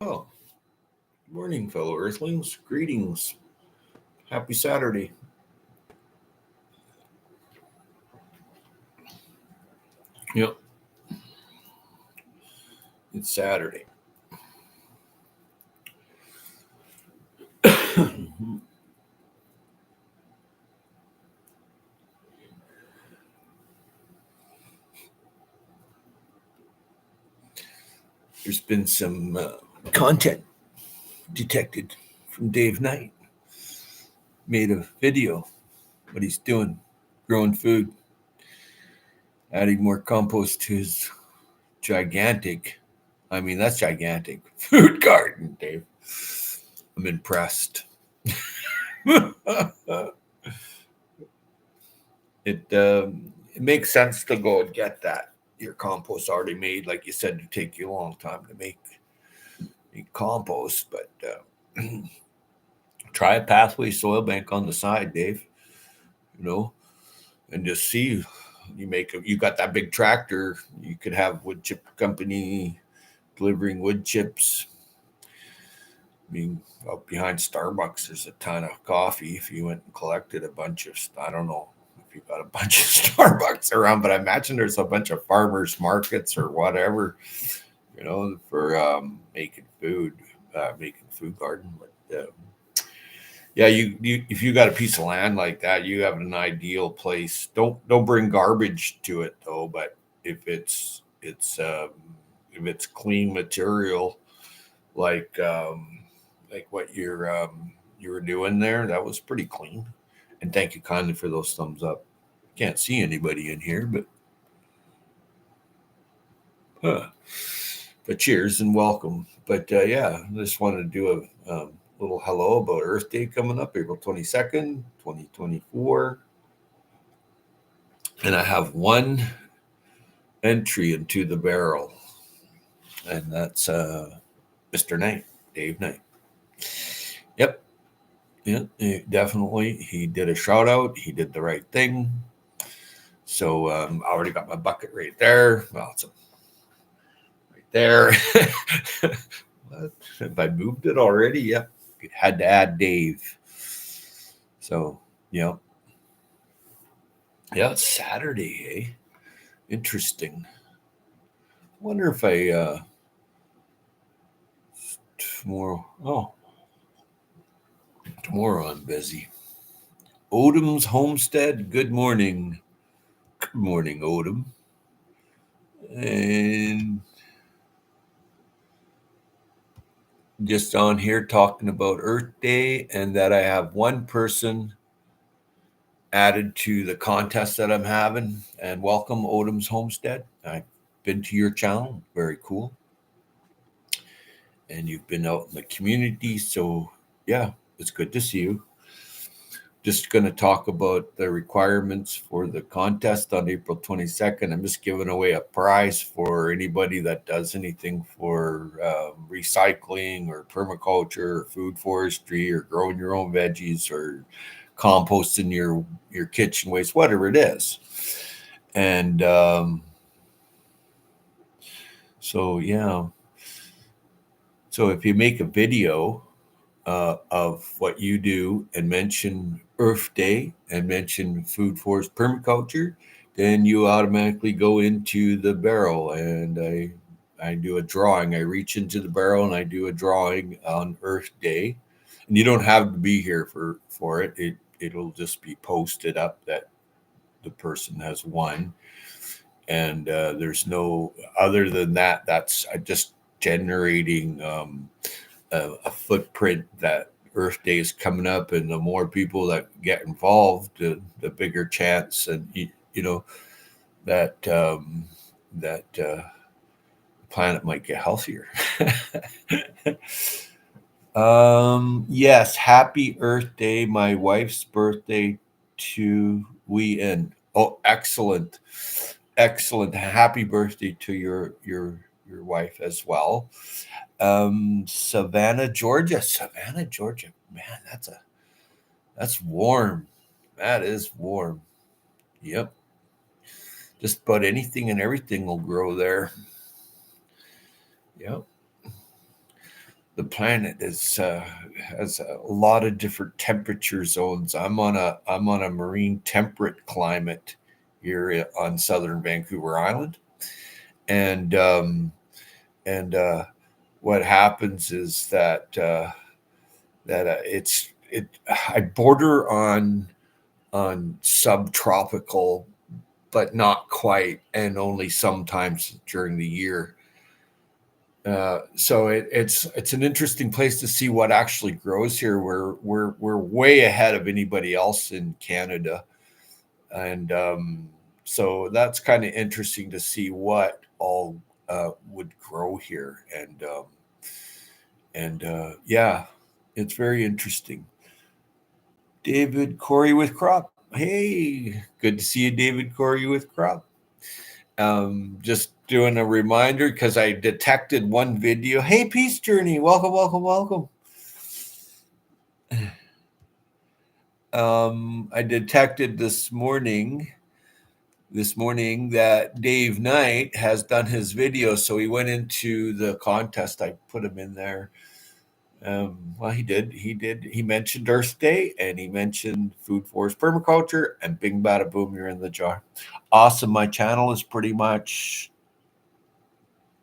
Oh, good morning, fellow earthlings. Greetings. Happy Saturday. Yep, it's Saturday. There's been some content detected from Dave Knight. Made a video, what he's doing, growing food, adding more compost to his gigantic, that's gigantic food garden, Dave. I'm impressed. It makes sense to go and get that. Your compost already made, like you said, it take you a long time to make compost, but try a pathway soil bank on the side, Dave. You know, and just see. You got that big tractor. You could have wood chip company delivering wood chips. I mean, out behind Starbucks, there's a ton of coffee. If you went and collected a bunch of, I don't know if you got a bunch of Starbucks around, but I imagine there's a bunch of farmers markets or whatever, for making food garden. But yeah, you if you got a piece of land like that, you have an ideal place. Don't bring garbage to it though. But if it's clean material, like what you were doing there, that was pretty clean. And thank you kindly for those thumbs up. Can't see anybody in here, huh. But cheers and welcome. But yeah, I just wanted to do a little hello about Earth Day coming up, April 22nd, 2024. And I have one entry into the barrel, and that's Mr. Knight, Dave Knight. Yep. Yeah, definitely. He did a shout out. He did the right thing. So I already got my bucket right there. Well, it's right there. If I moved it already, yep. Had to add Dave. So, yeah. Yeah, it's Saturday, eh? Interesting. Wonder if I tomorrow. Oh, tomorrow I'm busy. Odom's homestead. Good morning. Good morning, Odom. And just on here talking about Earth Day and that I have one person added to the contest that I'm having. And welcome, Odom's homestead. I've been to your channel. Very cool. And you've been out in the community. So, yeah, it's good to see you. Just going to talk about the requirements for the contest on April 22nd. I'm just giving away a prize for anybody that does anything for recycling or permaculture or food forestry or growing your own veggies or composting your kitchen waste, whatever it is. And so, yeah. So if you make a video of what you do and mention Earth Day and mention food forest permaculture, then you automatically go into the barrel. And I do a drawing. I reach into the barrel and I do a drawing on Earth Day. And you don't have to be here for it. It'll just be posted up that the person has won. And there's no other than that. That's just generating a footprint that Earth Day is coming up, and the more people that get involved, the bigger chance, and that the planet might get healthier. Yes, happy Earth Day, my wife's birthday to we end. Oh, excellent, excellent. Happy birthday to your wife as well. Savannah, Georgia. Savannah, Georgia. Man, that's warm. That is warm. Yep. Just about anything and everything will grow there. Yep. the planet has a lot of different temperature zones. I'm on a marine temperate climate here on southern Vancouver Island, and what happens is that it I border on subtropical, but not quite, and only sometimes during the year. So it's an interesting place to see what actually grows here. We're way ahead of anybody else in Canada, and so that's kind of interesting to see what all would grow here, and yeah, it's very interesting. David Corey with Crop. Hey, good to see you, David Corey with Crop. Just doing a reminder because I detected one video. Hey, Peace Journey, welcome, welcome, welcome. I detected this morning that Dave Knight has done his video, so he went into the contest. I put him in there. Well, he did. He did. He mentioned Earth Day, and he mentioned food forest permaculture, and bing bada boom, you're in the jar. Awesome. My channel is pretty much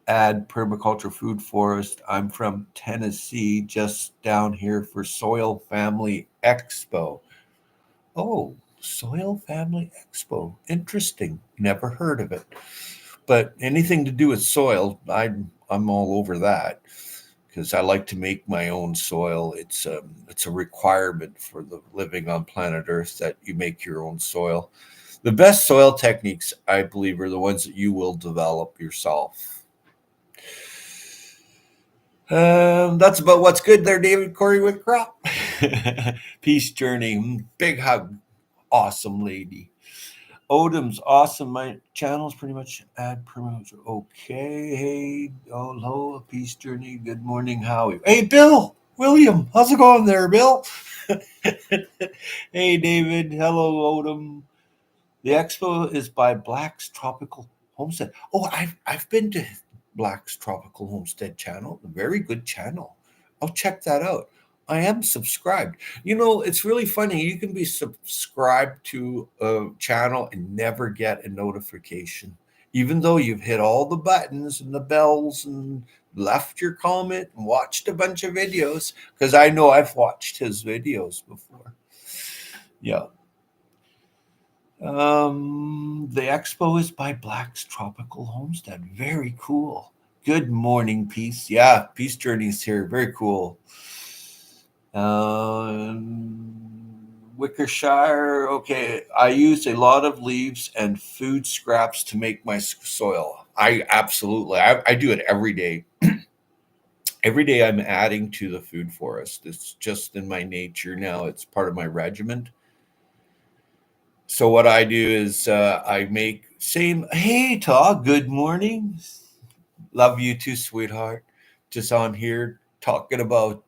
add permaculture food forest. I'm from Tennessee, just down here for Soil Family Expo. Oh, Soil Family Expo. Interesting. Never heard of it. But anything to do with soil, I'm all over that because I like to make my own soil. It's a requirement for the living on planet Earth that you make your own soil. The best soil techniques, I believe, are the ones that you will develop yourself. That's about what's good there, David Corey with Crop. Peace Journey. Big hug. Awesome lady. Odom's awesome. My channel's pretty much ad promotes. Okay. Hey, hello, Peace Journey. Good morning, Howie. Hey, Bill. William. How's it going there, Bill? Hey, David. Hello, Odom. The expo is by Black's Tropical Homestead. Oh, I've been to Black's Tropical Homestead channel. A very good channel. I'll check that out. I am subscribed. It's really funny. You can be subscribed to a channel and never get a notification, even though you've hit all the buttons and the bells and left your comment and watched a bunch of videos. Because I know I've watched his videos before. Yeah. The expo is by Black's Tropical Homestead. Very cool. Good morning, Peace. Yeah, Peace Journey's here. Very cool. Wickershire. Okay, I use a lot of leaves and food scraps to make my soil. I do it every day. Every day I'm adding to the food forest. It's just in my nature now. It's part of my regiment. So what I do is I make same. Hey, Todd. Good morning. Love you too, sweetheart. Just on here talking about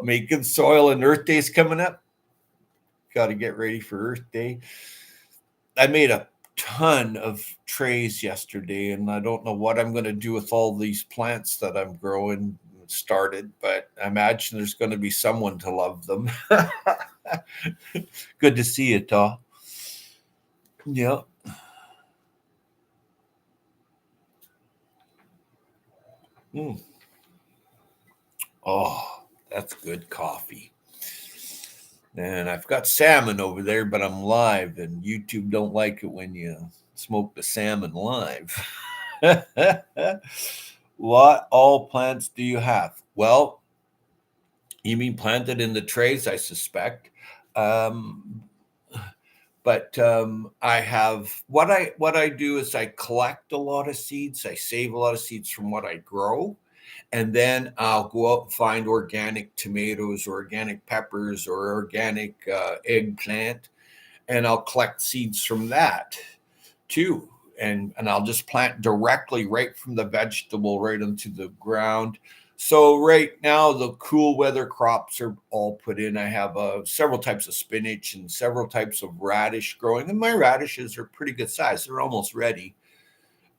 making soil, and Earth Day's coming up. Got to get ready for Earth Day. I made a ton of trays yesterday, and I don't know what I'm going to do with all these plants that I'm growing started, but I imagine there's going to be someone to love them. Good to see you, Todd. Yeah. Mm. Oh, that's good coffee. And I've got salmon over there, but I'm live, and YouTube don't like it when you smoke the salmon live. What all plants do you have? Well, you mean planted in the trays, I suspect. Um, but I have what I do is I collect a lot of seeds. I save a lot of seeds from what I grow, and then I'll go out and find organic tomatoes or organic peppers or organic eggplant, and I'll collect seeds from that too. And I'll just plant directly right from the vegetable right into the ground. So right now the cool weather crops are all put in. I have several types of spinach and several types of radish growing, and my radishes are pretty good size. They're almost ready,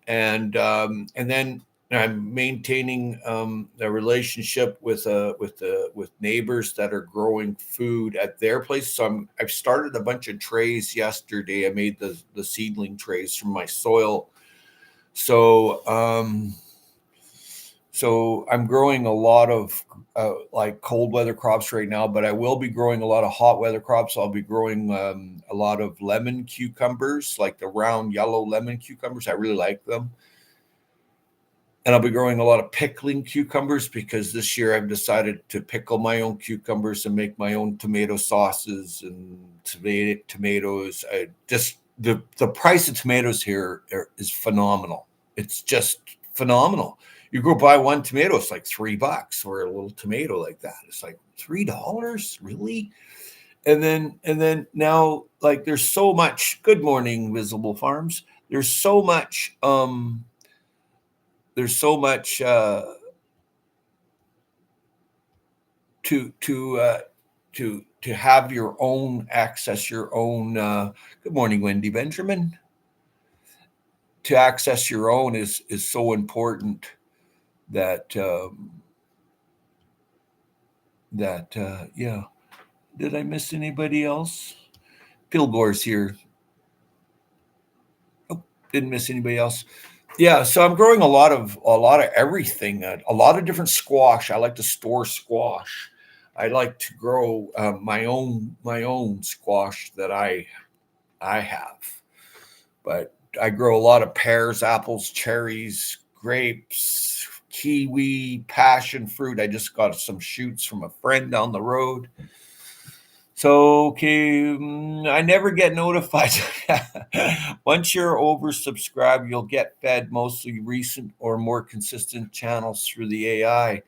and then I'm maintaining a relationship with neighbors that are growing food at their place. So I've started a bunch of trays yesterday. I made the seedling trays from my soil. So I'm growing a lot of like cold weather crops right now, but I will be growing a lot of hot weather crops. I'll be growing a lot of lemon cucumbers, like the round yellow lemon cucumbers. I really like them. And I'll be growing a lot of pickling cucumbers because this year I've decided to pickle my own cucumbers and make my own tomato sauces and tomatoes. I just the price of tomatoes here is phenomenal. It's just phenomenal. You go buy one tomato, it's like $3 for a little tomato like that. It's like $3, really? And then now, like, there's so much. Good morning, Visible Farms. There's so much. There's so much to to uh, to have your own access your own. Good morning, Wendy Benjamin. To access your own is so important that yeah. Did I miss anybody else? Pilgore's here. Oh, didn't miss anybody else. Yeah, so I'm growing a lot of everything, a lot of different squash. I like to store squash. I like to grow my own squash that I have. But I grow a lot of pears, apples, cherries, grapes, kiwi, passion fruit. I just got some shoots from a friend down the road. So, okay, I never get notified. Once you're oversubscribed, you'll get fed mostly recent or more consistent channels through the AI.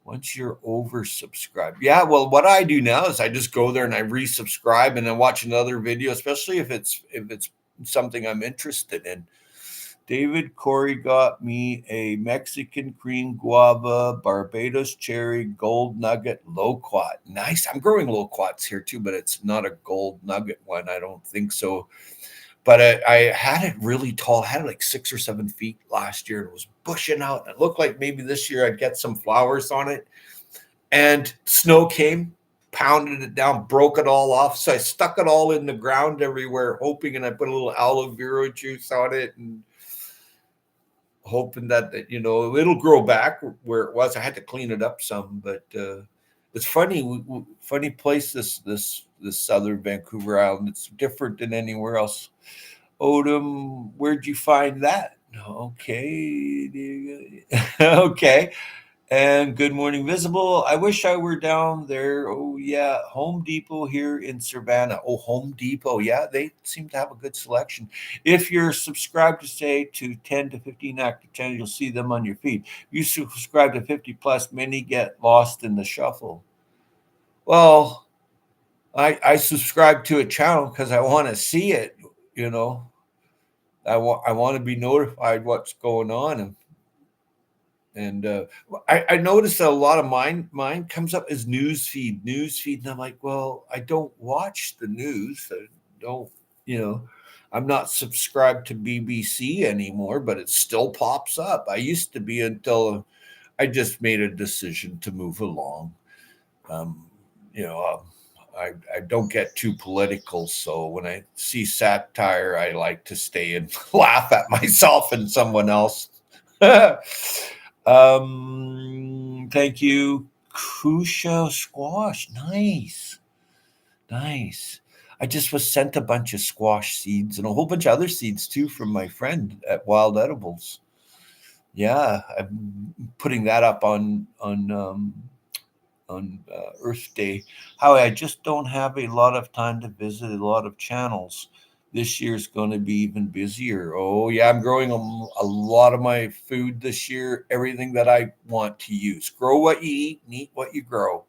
Once you're oversubscribed. Yeah, well, what I do now is I just go there and I resubscribe and then watch another video, especially if it's something I'm interested in. David Corey got me a Mexican cream guava, Barbados cherry, gold nugget, loquat. Nice. I'm growing loquats here too, but it's not a gold nugget one. I don't think so. But I had it really tall. I had it like 6 or 7 feet last year. It was bushing out. It looked like maybe this year I'd get some flowers on it. And snow came, pounded it down, broke it all off. So I stuck it all in the ground everywhere, hoping, and I put a little aloe vera juice on it and hoping that it'll grow back where it was. I had to clean it up some, but it's funny, funny place this southern Vancouver Island. It's different than anywhere else. Odom, where'd you find that? Okay, okay. And good morning, Visible. I wish I were down there. Oh, yeah. Home Depot here in Savannah. Oh, Home Depot. Yeah, they seem to have a good selection. If you're subscribed to, say, to 10 to 15 active channels, you'll see them on your feed. You subscribe to 50 plus, many get lost in the shuffle. Well, I subscribe to a channel because I want to see it. You know, I want to be notified what's going on. And I noticed that a lot of mine comes up as news feed, and I'm like, well, I don't watch the news. I don't, you know, I'm not subscribed to BBC anymore, but it still pops up. I used to be until I just made a decision to move along. Um, you know, I don't get too political, so when I see satire, I like to stay and laugh at myself and someone else. Thank you, Kusha Squash. Nice, nice. I just was sent a bunch of squash seeds and a whole bunch of other seeds too from my friend at Wild Edibles. Yeah, I'm putting that up on Earth Day. How I just don't have a lot of time to visit a lot of channels. This year's going to be even busier. Oh yeah, I'm growing a lot of my food this year. Everything that I want to use. Grow what you eat, and eat what you grow.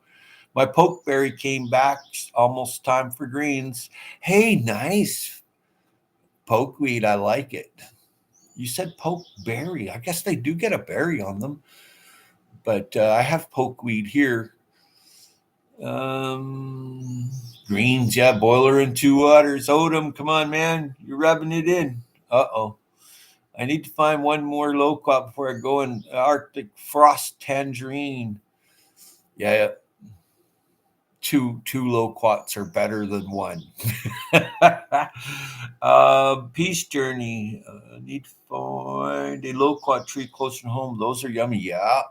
My pokeberry came back. Almost time for greens. Hey, nice pokeweed. I like it. You said pokeberry. I guess they do get a berry on them, but I have pokeweed here. Greens, yeah, boiler and two waters. Odom, come on, man, you're rubbing it in. Uh oh. I need to find one more loquat before I go in. Arctic frost tangerine. Yeah, two loquats are better than one. Peace journey. Need to find a loquat tree closer to home. Those are yummy. Yeah,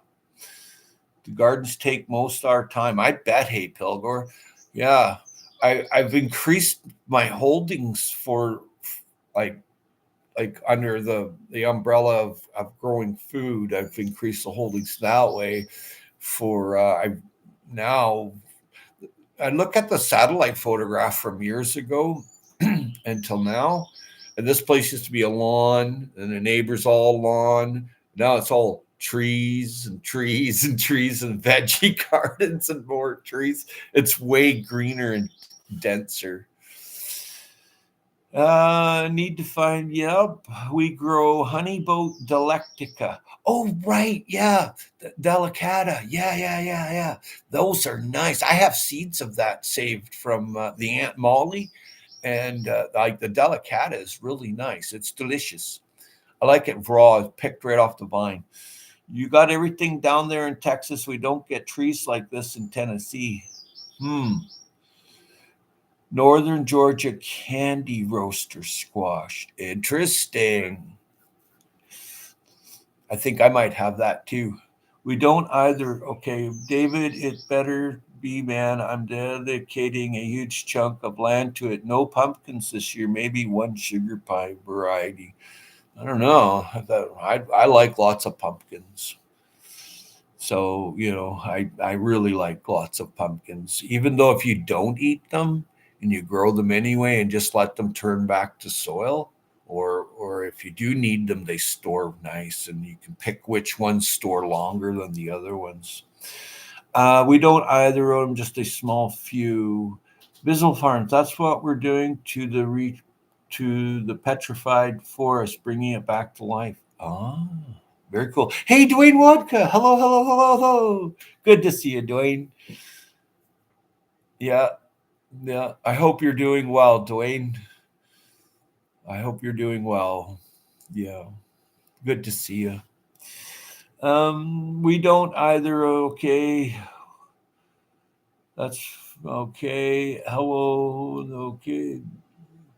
the gardens take most of our time. I bet. Hey, Pilgor. Yeah, I've increased my holdings for like under the umbrella of growing food. I've increased the holdings that way. For I've now I look at the satellite photograph from years ago until now, and this place used to be a lawn, and the neighbors all lawn. Now it's all trees and trees and trees and veggie gardens and more trees. It's way greener and denser. Need to find, yep, we grow honeyboat delectica. Oh, right, yeah, delicata. Yeah. Those are nice. I have seeds of that saved from the Aunt Molly, and like the delicata is really nice. It's delicious. I like it raw, picked right off the vine. You got everything down there in Texas. We don't get trees like this in Tennessee. Northern Georgia candy roaster squash. Interesting. I think I might have that too. We don't either. Okay, David, it better be, man. I'm dedicating a huge chunk of land to it. No pumpkins this year, maybe one sugar pie variety. I don't know. I like lots of pumpkins. So, I really like lots of pumpkins, even though if you don't eat them and you grow them anyway and just let them turn back to soil, or if you do need them, they store nice and you can pick which ones store longer than the other ones. We don't either own them, just a small few. Bizzle Farms, that's what we're doing to the petrified forest, bringing it back to life. Ah. Very cool. Hey, Dwayne Wodka. Hello, hello, hello, hello. Good to see you, Dwayne. Yeah, yeah. I hope you're doing well, Dwayne. I hope you're doing well. Yeah, good to see you. We don't either. Okay, that's okay. Hello. Okay.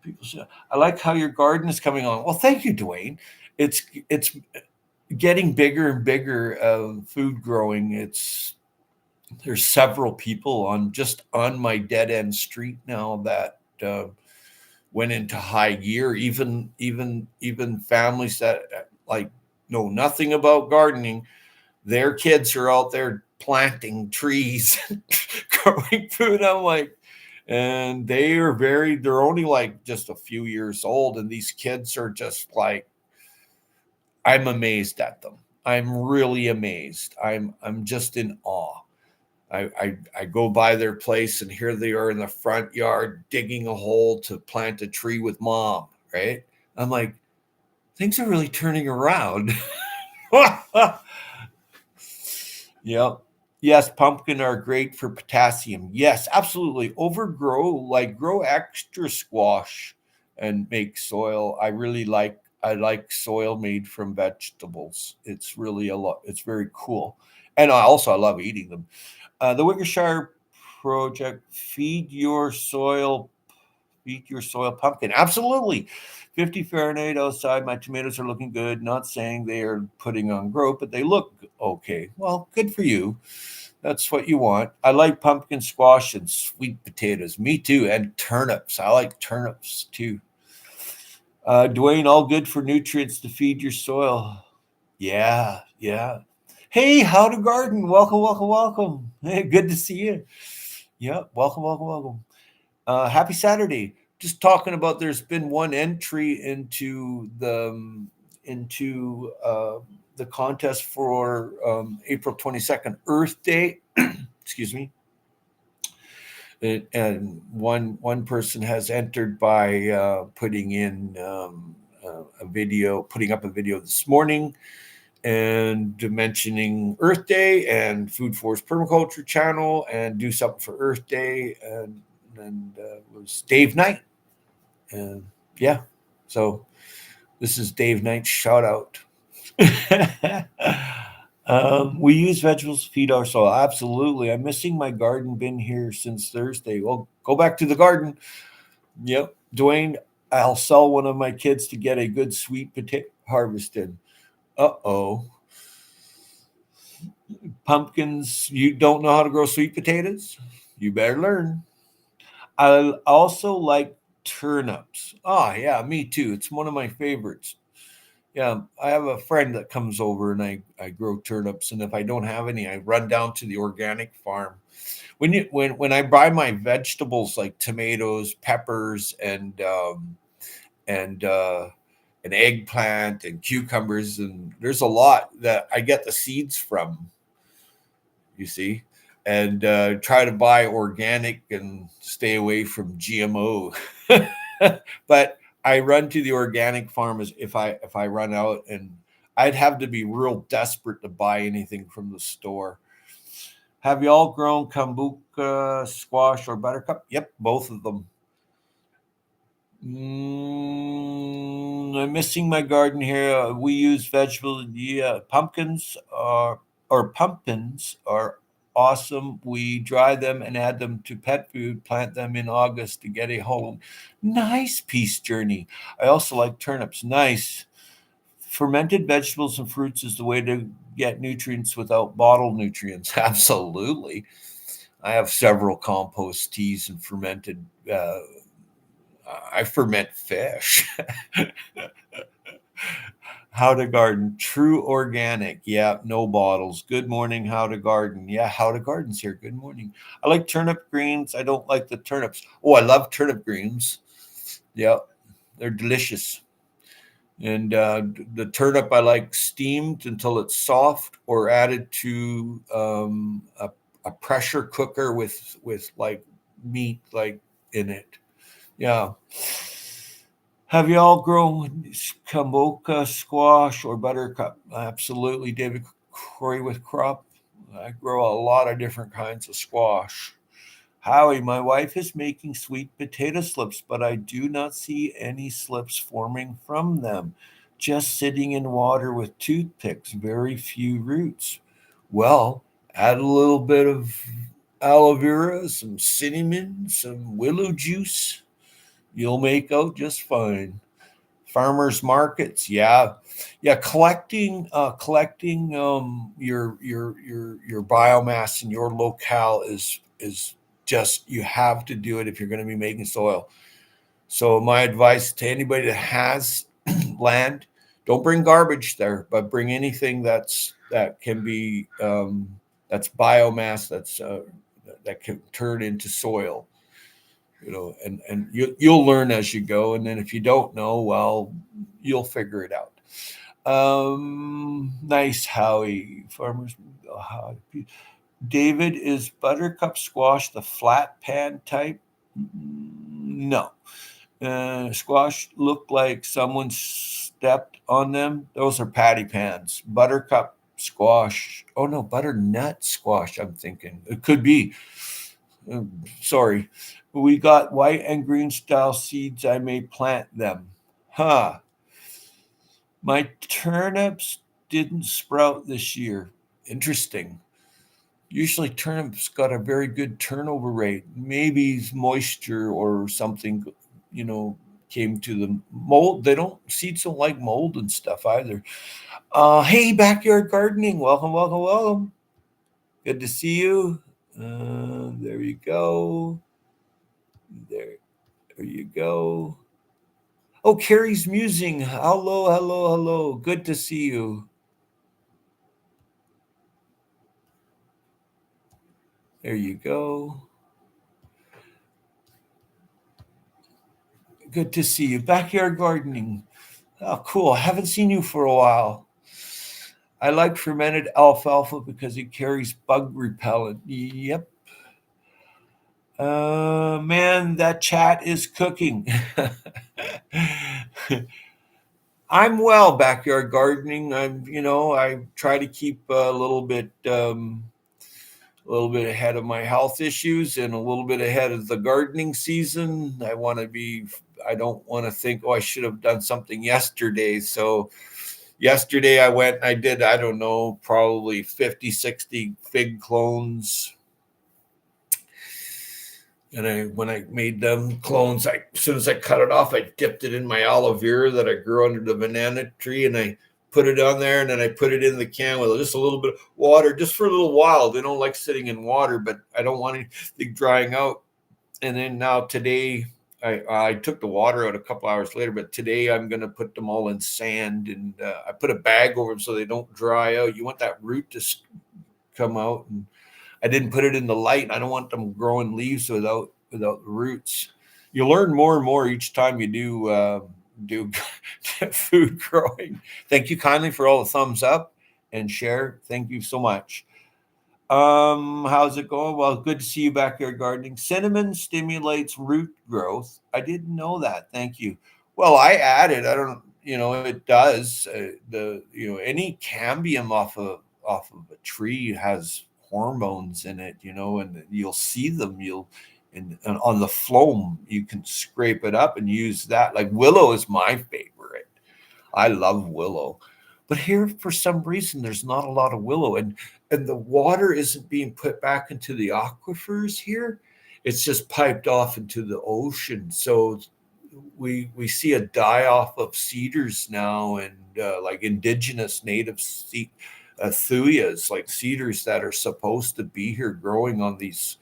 People say I like how your garden is coming on. Well, thank you, Dwayne. It's getting bigger and bigger. Food growing. There's several people on my dead end street now that went into high gear. Even families that like know nothing about gardening, their kids are out there planting trees, growing food. I'm like, and they're only like just a few years old, and these kids are just like, I'm amazed at them. I'm really amazed. I'm just in awe. I go by their place and here they are in the front yard digging a hole to plant a tree with mom, right? I'm like, things are really turning around. Yep. Yes, pumpkin are great for potassium. Yes, absolutely. Grow extra squash and make soil. I like soil made from vegetables. It's really a lot. It's very cool. And I love eating them. The Wickershire project, feed your soil pumpkin. Absolutely. 50 Fahrenheit outside. My tomatoes are looking good. Not saying they are putting on growth, but they look okay. Well, good for you. That's what you want. I like pumpkin squash and sweet potatoes. Me too. And turnips. I like turnips too. Dwayne, all good for nutrients to feed your soil. Yeah, yeah. Hey, how to garden? Welcome, welcome, welcome. Hey, good to see you. Yeah, welcome, welcome, welcome. Happy Saturday. Just talking about there's been one entry into the contest for April 22nd, Earth Day. Excuse me. And one person has entered by putting up a video this morning and mentioning Earth Day and Food Forest Permaculture Channel and do something for Earth Day and it was Dave Knight and yeah, so This is Dave Knight's shout out. We use vegetables to feed our soul. Absolutely. I'm missing my garden. Been here since Thursday. Well, go back to the garden. Yep. Dwayne, I'll sell one of my kids to get a good sweet potato harvested. Uh-oh. Pumpkins, you don't know how to grow sweet potatoes? You better learn. I also like turnips. Oh, yeah, me too. It's one of my favorites. Yeah, I have a friend that comes over and I grow turnips, and if I don't have any, I run down to the organic farm. When I buy my vegetables like tomatoes, peppers, and an eggplant and cucumbers, and there's a lot that I get the seeds from, you see, and try to buy organic and stay away from GMO. But I run to the organic farmers if I run out, and I'd have to be real desperate to buy anything from the store. Have you all grown kombucha, squash, or buttercup? Yep, both of them. I'm missing my garden here. We use vegetables. Yeah, pumpkins are awesome. We dry them and add them to pet food. Plant them in August to get a home. Nice peace journey. I also like turnips. Nice. Fermented vegetables and fruits is the way to get nutrients without bottled nutrients. Absolutely. I have several compost teas and fermented. I ferment fish. How to garden, true organic. Yeah, no bottles. Good morning, how to garden. Yeah, how to garden's here. Good morning. I like turnip greens. I don't like the turnips. Oh, I love turnip greens. Yeah, they're delicious. And the turnip I like steamed until it's soft, or added to a pressure cooker with like meat like in it. Yeah. Have you all grown kombucha, squash, or buttercup? Absolutely, David Corey with crop. I grow a lot of different kinds of squash. Howie, my wife is making sweet potato slips, but I do not see any slips forming from them. Just sitting in water with toothpicks, very few roots. Well, add a little bit of aloe vera, some cinnamon, some willow juice. You'll make out just fine. Farmers markets, yeah, yeah. Collecting your biomass in your locale is just, you have to do it if you're going to be making soil. So my advice to anybody that has land: don't bring garbage there, but bring anything that can be that's biomass, that can turn into soil. And you'll learn as you go, and then if you don't know, well, you'll figure it out. Nice, Howie. Farmers. David, is buttercup squash the flat pan type? No. Squash look like someone stepped on them. Those are patty pans. Buttercup squash. Oh no, butternut squash. I'm thinking it could be. Sorry. We got white and green style seeds. I may plant them. Huh. My turnips didn't sprout this year. Interesting. Usually turnips got a very good turnover rate. Maybe moisture or something, you know, came to them. Mold, they don't, seeds don't like mold and stuff either. Hey, backyard gardening. Welcome, welcome, welcome. Good to see you. There you go. There, there you go. Oh, Carrie's musing. Hello, hello, hello. Good to see you. There you go. Good to see you. Backyard gardening. Oh, cool. I haven't seen you for a while. I like fermented alfalfa because it carries bug repellent. Yep. Man, that chat is cooking. I'm well, backyard gardening. I try to keep a little bit ahead of my health issues and a little bit ahead of the gardening season. I want to be I don't want to think, oh, I should have done something yesterday. So yesterday I went and I did, I don't know, probably 50, 60 fig clones. And when I made them clones, as soon as I cut it off, I dipped it in my aloe vera that I grew under the banana tree, and I put it on there, and then I put it in the can with just a little bit of water, just for a little while. They don't like sitting in water, but I don't want anything drying out. And then now today, I took the water out a couple hours later, but today I'm going to put them all in sand, and I put a bag over them so they don't dry out. You want that root to come out, and I didn't put it in the light. I don't want them growing leaves without the roots. You learn more and more each time you do food growing. Thank you kindly for all the thumbs up and share. Thank you so much. How's it going? Well, good to see you backyard gardening. Cinnamon stimulates root growth. I didn't know that. Thank you. Well, I added. I don't. It does. Any cambium off of a tree has hormones in it. And you'll see them. And on the phloem, you can scrape it up and use that. Like willow is my favorite. I love willow. But here, for some reason, there's not a lot of willow, and the water isn't being put back into the aquifers here. It's just piped off into the ocean. So we see a die off of cedars now, and like indigenous native thuyas, like cedars that are supposed to be here growing on these.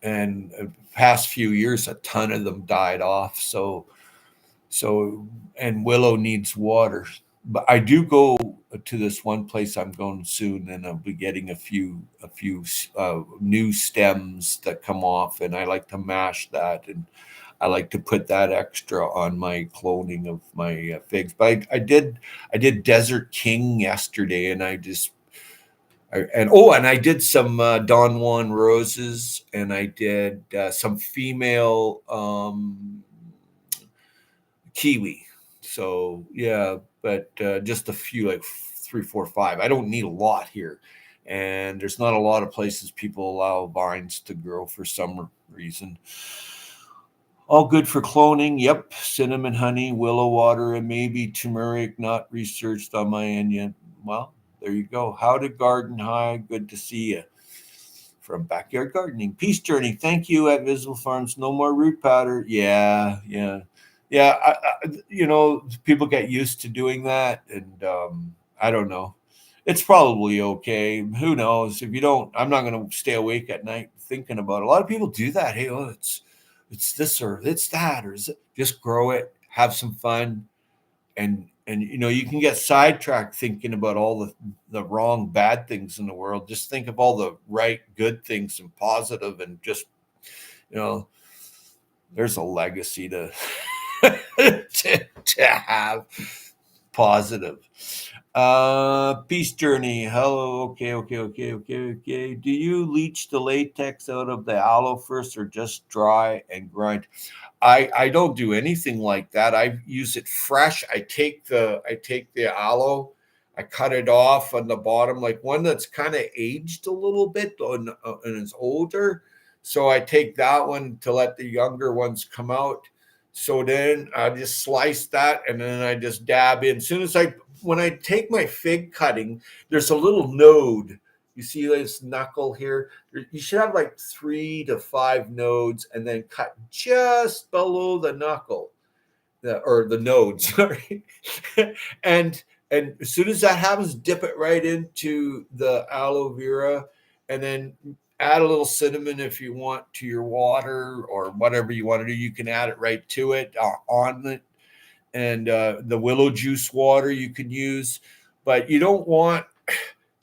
And past few years, a ton of them died off. So and willow needs water. But I do go to this one place I'm going soon, and I'll be getting a few new stems that come off, and I like to mash that, and I like to put that extra on my cloning of my figs. But I did Desert King yesterday, and I did some Don Juan roses, and I did some female kiwi. So yeah, but just a few, like 3, 4, 5. I don't need a lot here, and there's not a lot of places people allow vines to grow for some reason. All good for cloning. Yep, cinnamon, honey, willow water, and maybe turmeric. Not researched on my end yet. Well, there you go. How to garden high. Good to see you. From Backyard Gardening. Peace Journey. Thank you at Visible Farms. No more root powder. Yeah. People get used to doing that, and I don't know. It's probably okay. Who knows? If you don't, I'm not going to stay awake at night thinking about it. A lot of people do that. Hey, it's this or it's that, or is it? Just grow it, have some fun, and you can get sidetracked thinking about all the wrong, bad things in the world. Just think of all the right, good things and positive, and just there's a legacy to to have positive. Peace Journey. Hello. Okay. Do you leach the latex out of the aloe first, or just dry and grind? I don't do anything like that. I use it fresh. I take the aloe, I cut it off on the bottom, like one that's kind of aged a little bit and it's older. So I take that one to let the younger ones come out. So then I just slice that, and then I just dab in. When I take my fig cutting, there's a little node. You see this knuckle here? You should have like 3 to 5 nodes, and then cut just below the knuckle, or the node, sorry. and as soon as that happens, dip it right into the aloe vera, and then add a little cinnamon if you want to your water, or whatever you want to do. You can add it right to it, on it. And the willow juice water you can use, but you don't want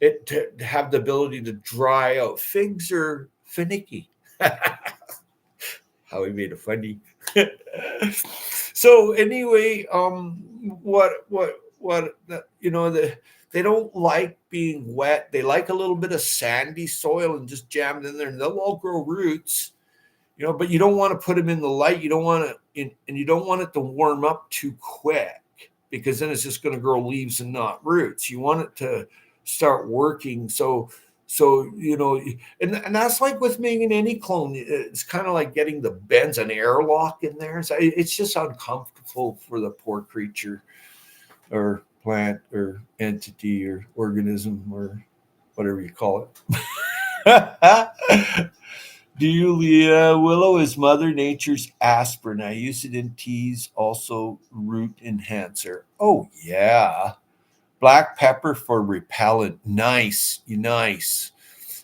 it to have the ability to dry out. Figs are finicky. How we made it funny. So anyway, they don't like being wet. They like a little bit of sandy soil and just jam it in there, and they'll all grow roots. But you don't want to put them in the light. You don't want and you don't want it to warm up too quick, because then it's just going to grow leaves and not roots. You want it to start working. So So, and that's like with making any clone. It's kind of like getting the bends and airlock in there. So it's just uncomfortable for the poor creature or plant or entity or organism or whatever you call it. Julia Willow is Mother Nature's aspirin. I use it in teas, also root enhancer. Oh, yeah. Black pepper for repellent. Nice. Nice.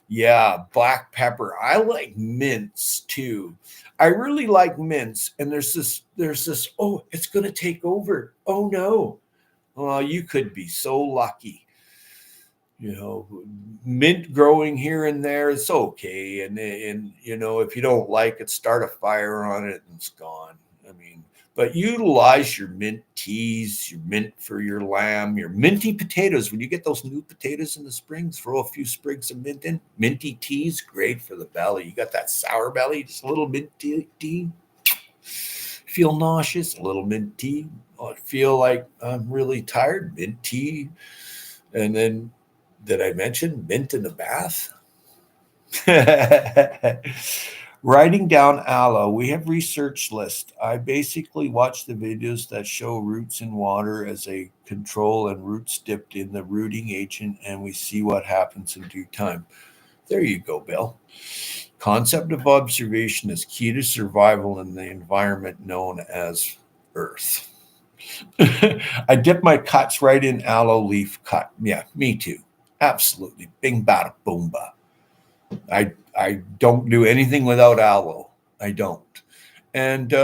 Yeah, black pepper. I like mints too. I really like mints. And there's this, oh, it's gonna take over. Oh no. Well, you could be so lucky. You know, mint growing here and there, it's okay. And if you don't like it, start a fire on it and it's gone. I mean, but utilize your mint teas, your mint for your lamb, your minty potatoes. When you get those new potatoes in the spring, throw a few sprigs of mint in. Minty teas, great for the belly. You got that sour belly, just a little mint tea. Feel nauseous, a little mint tea. I feel like I'm really tired, mint tea. And then, did I mention mint in the bath? Writing down aloe. We have research list. I basically watch the videos that show roots in water as a control and roots dipped in the rooting agent, and we see what happens in due time. There you go, Bill. Concept of observation is key to survival in the environment known as Earth. I dip my cuts right in aloe leaf cut. Yeah, me too. Absolutely. Bing bada boomba. I don't do anything without aloe. I don't. And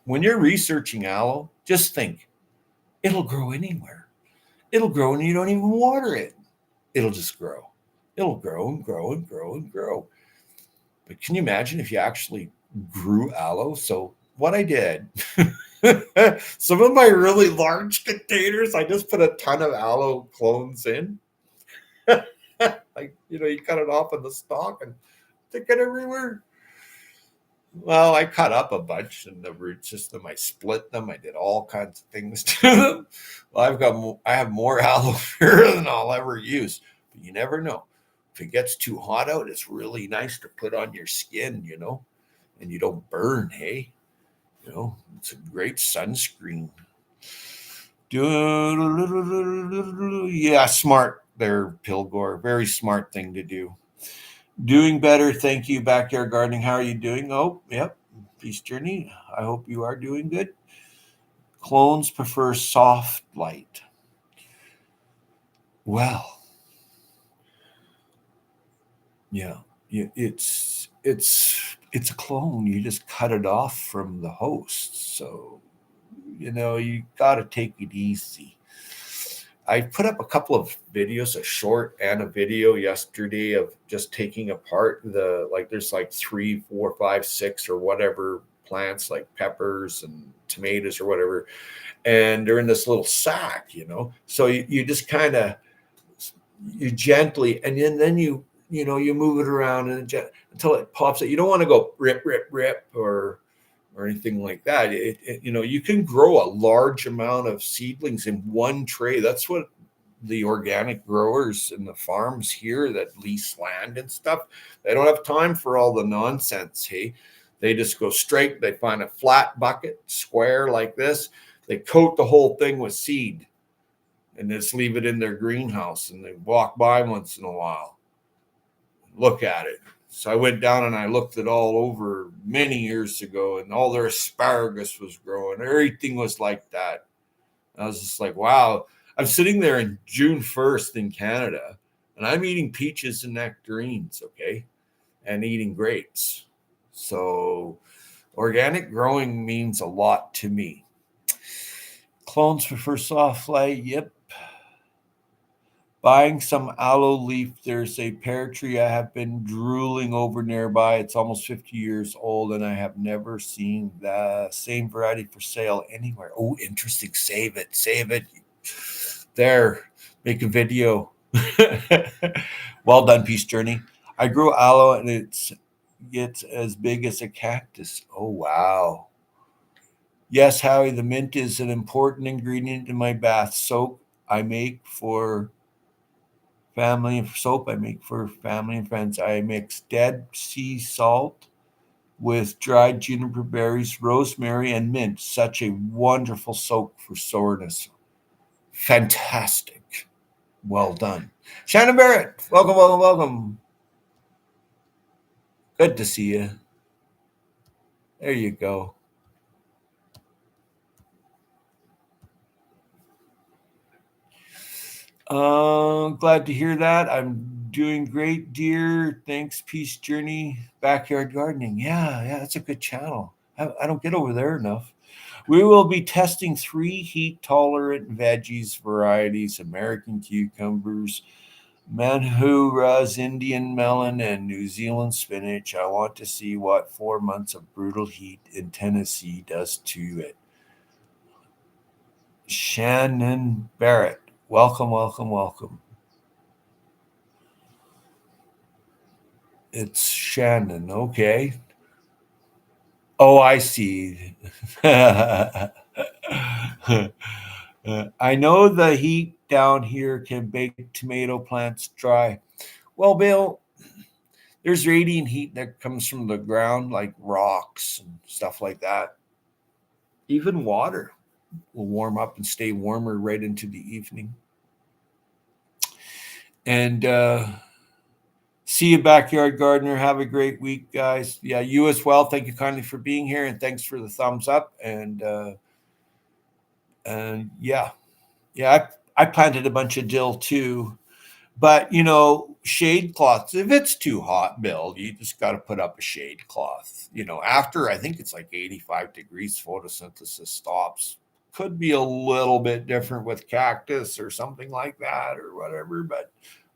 when you're researching aloe, just think it'll grow anywhere. It'll grow and you don't even water it. It'll just grow. It'll grow and grow and grow and grow. But can you imagine if you actually grew aloe? So what I did, some of my really large containers, I just put a ton of aloe clones in. Like, you cut it off in the stalk and stick it everywhere. Well, I cut up a bunch in the root system. I split them. I did all kinds of things to them. Well, I have more aloe vera than I'll ever use. But you never know. If it gets too hot out, it's really nice to put on your skin, and you don't burn. Hey, it's a great sunscreen. Yeah, smart there, Pilgor. Very smart thing to do. Doing better. Thank you, Backyard Gardening. How are you doing? Oh, yep. Peace Journey. I hope you are doing good. Clones prefer soft light. Well, yeah. It's a clone. You just cut it off from the host. So, you got to take it easy. I put up a couple of videos, a short and a video yesterday of just taking apart there's like 3, 4, 5, 6 or whatever plants like peppers and tomatoes or whatever. And they're in this little sack. So you just kind of, you gently, and then you move it around until it pops out. You don't want to go rip, rip, rip or anything like that. You can grow a large amount of seedlings in one tray. That's what the organic growers in the farms here that lease land and stuff, they don't have time for all the nonsense. Hey, they just go straight. They find a flat bucket, square like this. They coat the whole thing with seed and just leave it in their greenhouse. And they walk by once in a while, look at it. So I went down and I looked it all over many years ago, and all their asparagus was growing. Everything was like that. I was just like, wow. I'm sitting there in June 1st in Canada, and I'm eating peaches and nectarines, okay, and eating grapes. So organic growing means a lot to me. Clones prefer soft light. Yep. Buying some aloe leaf. There's a pear tree I have been drooling over nearby. It's almost 50 years old, and I have never seen the same variety for sale anywhere. Oh, interesting. Save it. Save it. There. Make a video. Well done, Peace Journey. I grew aloe, and it gets as big as a cactus. Oh, wow. Yes, Howie, the mint is an important ingredient in my bath soap I make for Family soap I make for family and friends. I mix dead sea salt with dried juniper berries, rosemary, and mint. Such a wonderful soap for soreness. Fantastic. Well done. Shannon Barrett, welcome, welcome, welcome. Good to see you. There you go. Glad to hear that. I'm doing great, dear. Thanks, Peace Journey, Backyard Gardening. Yeah, that's a good channel. I don't get over there enough. We will be testing 3 heat tolerant veggies varieties: American cucumbers, Manhuras, Indian melon, and New Zealand spinach. I want to see what 4 months of brutal heat in Tennessee does to it. Shannon Barrett, welcome, welcome, welcome. It's Shannon. Okay. Oh, I see. I know the heat down here can bake tomato plants dry. Well, Bill, there's radiant heat that comes from the ground, like rocks and stuff like that. Even water will warm up and stay warmer right into the evening. And see you, Backyard Gardener. Have a great week, guys. Yeah, you as well. Thank you kindly for being here, and thanks for the thumbs up. And yeah, I planted a bunch of dill too. But shade cloths. If it's too hot, Bill, you just got to put up a shade cloth. After I think it's like 85 degrees, photosynthesis stops. Could be a little bit different with cactus or something like that or whatever, but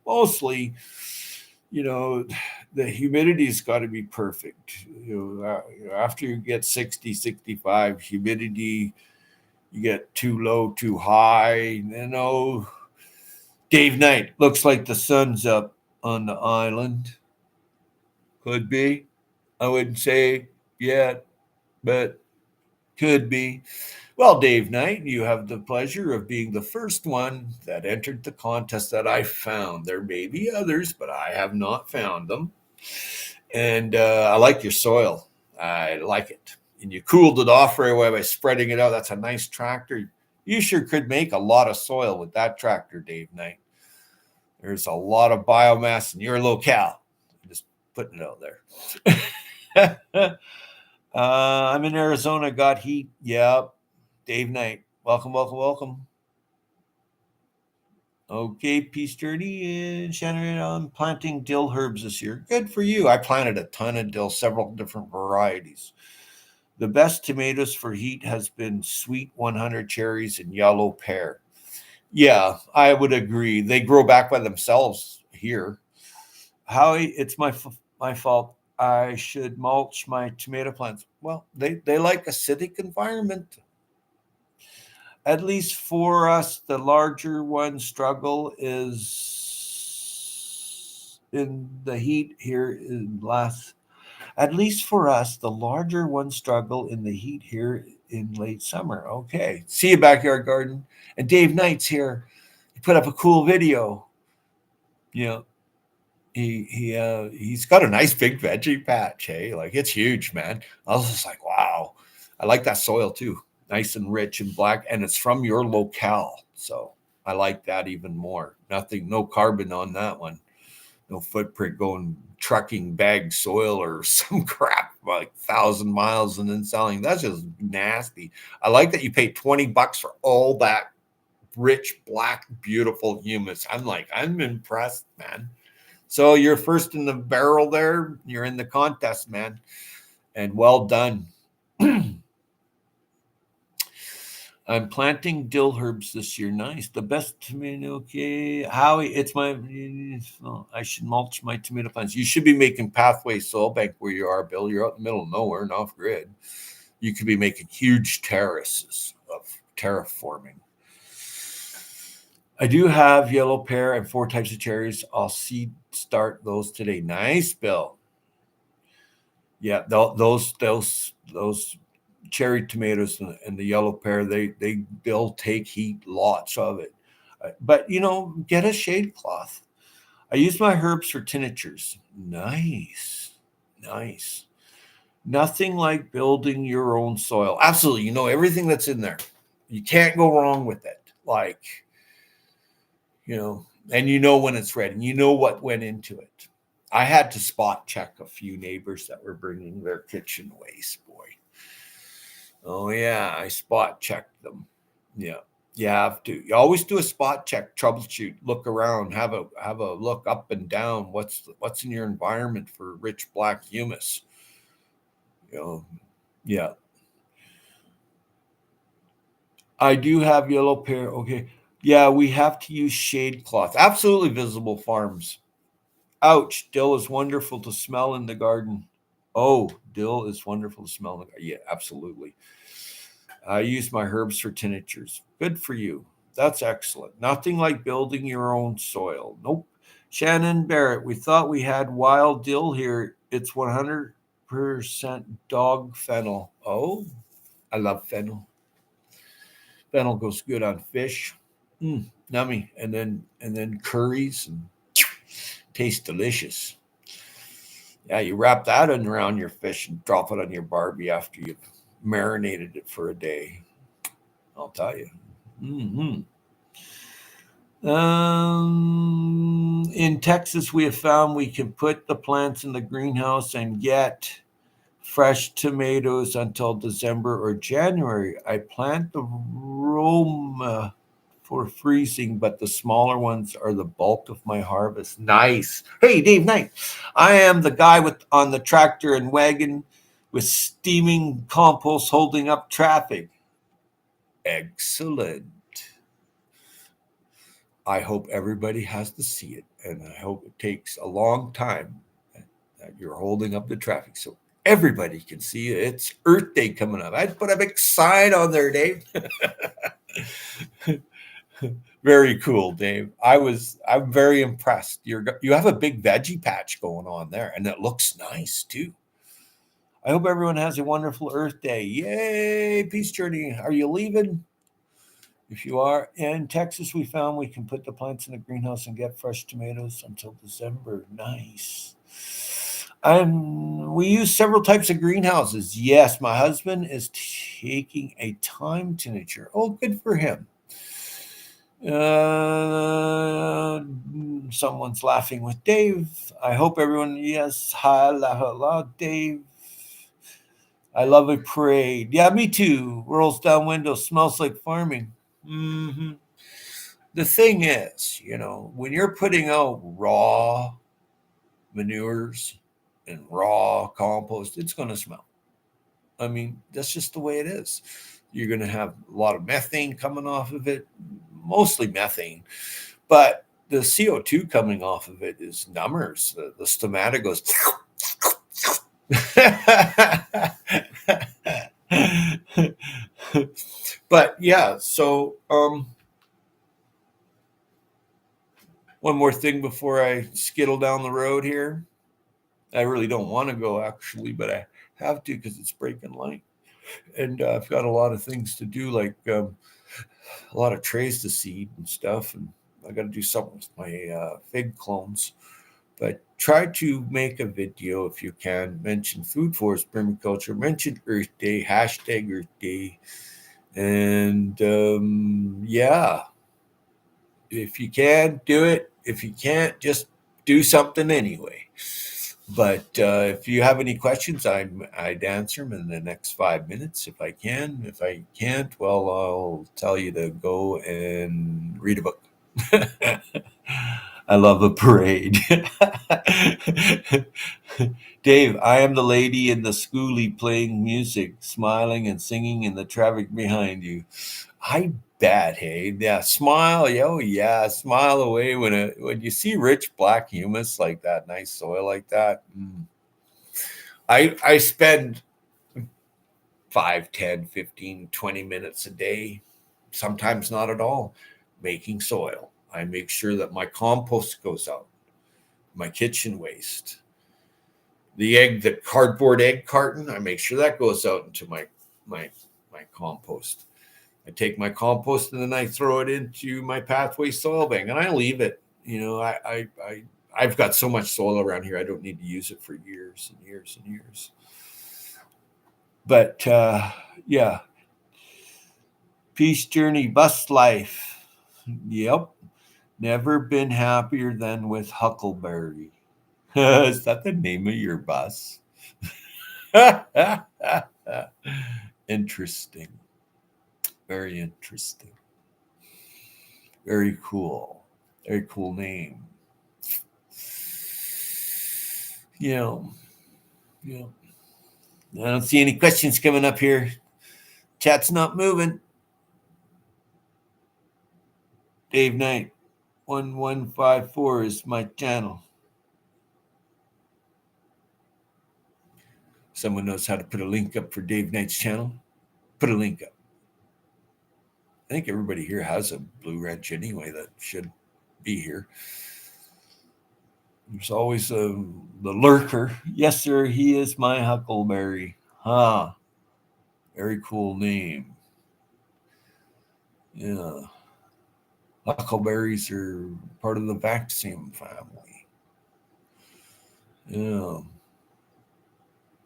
mostly, you know, the humidity's got to be perfect. After you get 60, 65, humidity, you get too low, too high. Dave Knight, looks like the sun's up on the island. Could be. I wouldn't say yet, but could be. Well, Dave Knight, you have the pleasure of being the first one that entered the contest that I found. There may be others, but I have not found them. And I like your soil. I like it. And you cooled it off very well by spreading it out. That's a nice tractor. You sure could make a lot of soil with that tractor, Dave Knight. There's a lot of biomass in your locale. I'm just putting it out there. I'm in Arizona, got heat. Yeah. Dave Knight. Welcome, welcome, welcome. Okay, Peace Journey and Shannon. I'm planting dill herbs this year. Good for you. I planted a ton of dill, several different varieties. The best tomatoes for heat has been sweet 100 cherries and yellow pear. Yeah, I would agree. They grow back by themselves here. Howie, it's my fault. I should mulch my tomato plants. Well, they like acidic environment. At least for us, the larger one struggle is in the heat here in last. At least for us, the larger one struggle in the heat here in late summer. Okay, see you, Backyard Garden. And Dave Knight's here. He put up a cool video. You know, he's got a nice big veggie patch. Hey, like it's huge, man. I was just like, wow. I like that soil too, nice and rich and black, and it's from your locale, so I like that even more. Nothing, no carbon on that one, no footprint going trucking bagged soil or some crap like 1,000 miles and then selling. That's just nasty. I like that you pay $20 for all that rich, black, beautiful humus. I'm impressed, man. So you're first in the barrel there. You're in the contest, man. And well done. I'm planting dill herbs this year. Nice. The best tomato. Okay. Howie, I should mulch my tomato plants. You should be making pathway soil bank where you are, Bill. You're out in the middle of nowhere and off grid. You could be making huge terraces of terraforming. I do have yellow pear and 4 types of cherries. I'll start those today. Nice, Bill. Yeah, those cherry tomatoes and the yellow pear, they'll take heat, lots of it. But get a shade cloth. I use my herbs for tinctures. Nice. Nice. Nothing like building your own soil. Absolutely. You know everything that's in there. You can't go wrong with it. Like, and you know when it's ready. And you know what went into it. I had to spot check a few neighbors that were bringing their kitchen waste, boy. Oh, yeah. I spot checked them. Yeah. You have to. You always do a spot check, troubleshoot, look around, have a look up and down. What's in your environment for rich black humus? You know, yeah. I do have yellow pear. Okay. Yeah, we have to use shade cloth. Absolutely visible farms. Ouch. Dill is wonderful to smell in the garden. Oh, dill is wonderful to smell in the garden. Yeah, absolutely. I use my herbs for tinctures. Good for you. That's excellent. Nothing like building your own soil. Nope. Shannon Barrett, we thought we had wild dill here. It's 100% dog fennel. Oh, I love fennel. Fennel goes good on fish. Nummy. And then curries and tastes delicious. Yeah, you wrap that in around your fish and drop it on your barbie after you've marinated it for a day. I'll tell you. Mm-hmm. In Texas, we have found we can put the plants in the greenhouse and get fresh tomatoes until December or January. I plant the Roma for freezing, but the smaller ones are the bulk of my harvest. Nice. Hey, Dave Knight. I am the guy on the tractor and wagon with steaming compost holding up traffic. Excellent. I hope everybody has to see it, and I hope it takes a long time that you're holding up the traffic so everybody can see it. It's Earth Day coming up. I'd put a big sign on there, Dave. Very cool, Dave. I'm very impressed. You have a big veggie patch going on there, and it looks nice too. I hope everyone has a wonderful Earth Day. Yay, Peace Journey. Are you leaving? If you are in Texas, we found we can put the plants in the greenhouse and get fresh tomatoes until December. Nice. We use several types of greenhouses. Yes, my husband is taking a time tincture. Oh, good for him. Someone's laughing with Dave. I hope everyone, yes, hello, Dave. I love a parade. Yeah, me too. Rolls down window, smells like farming. Mm-hmm. The thing is, when you're putting out raw manures and raw compost, it's going to smell. I mean, that's just the way it is. You're going to have a lot of methane coming off of it, mostly methane, but the CO2 coming off of it is numbers. The stomata goes. But yeah, so one more thing before I skittle down the road here. I really don't want to go actually, but I have to because it's breaking light. And I've got a lot of things to do, like a lot of trays to seed and stuff. And I got to do something with my fig clones. But try to make a video if you can. Mention food forest permaculture. Mention Earth Day, hashtag Earth Day. And yeah, if you can, do it. If you can't, just do something anyway. But if you have any questions, I'd answer them in the next 5 minutes if I can. If I can't, well, I'll tell you to go and read a book. I love a parade. Dave, I am the lady in the schoolie playing music, smiling and singing in the traffic behind you. I bet, hey, yeah, smile, oh yeah, smile away when you see rich black humus like that, nice soil like that. I spend 5, 10, 15, 20 minutes a day, sometimes not at all, making soil. I make sure that my compost goes out, my kitchen waste, the cardboard egg carton. I make sure that goes out into my compost. I take my compost and then I throw it into my pathway soil bank and I leave it. I've got so much soil around here, I don't need to use it for years and years and years. But yeah, peace journey, bus life. Yep, never been happier than with Huckleberry. Is that the name of your bus? Interesting. Very interesting. Very cool. Very cool name. Yeah. Yeah. I don't see any questions coming up here. Chat's not moving. Dave Knight, 1154 is my channel. Someone knows how to put a link up for Dave Knight's channel? Put a link up. I think everybody here has a Blue Wrench anyway that should be here. There's always the lurker. Yes, sir, he is my Huckleberry. Huh. Very cool name. Yeah. Huckleberries are part of the vaccine family. Yeah.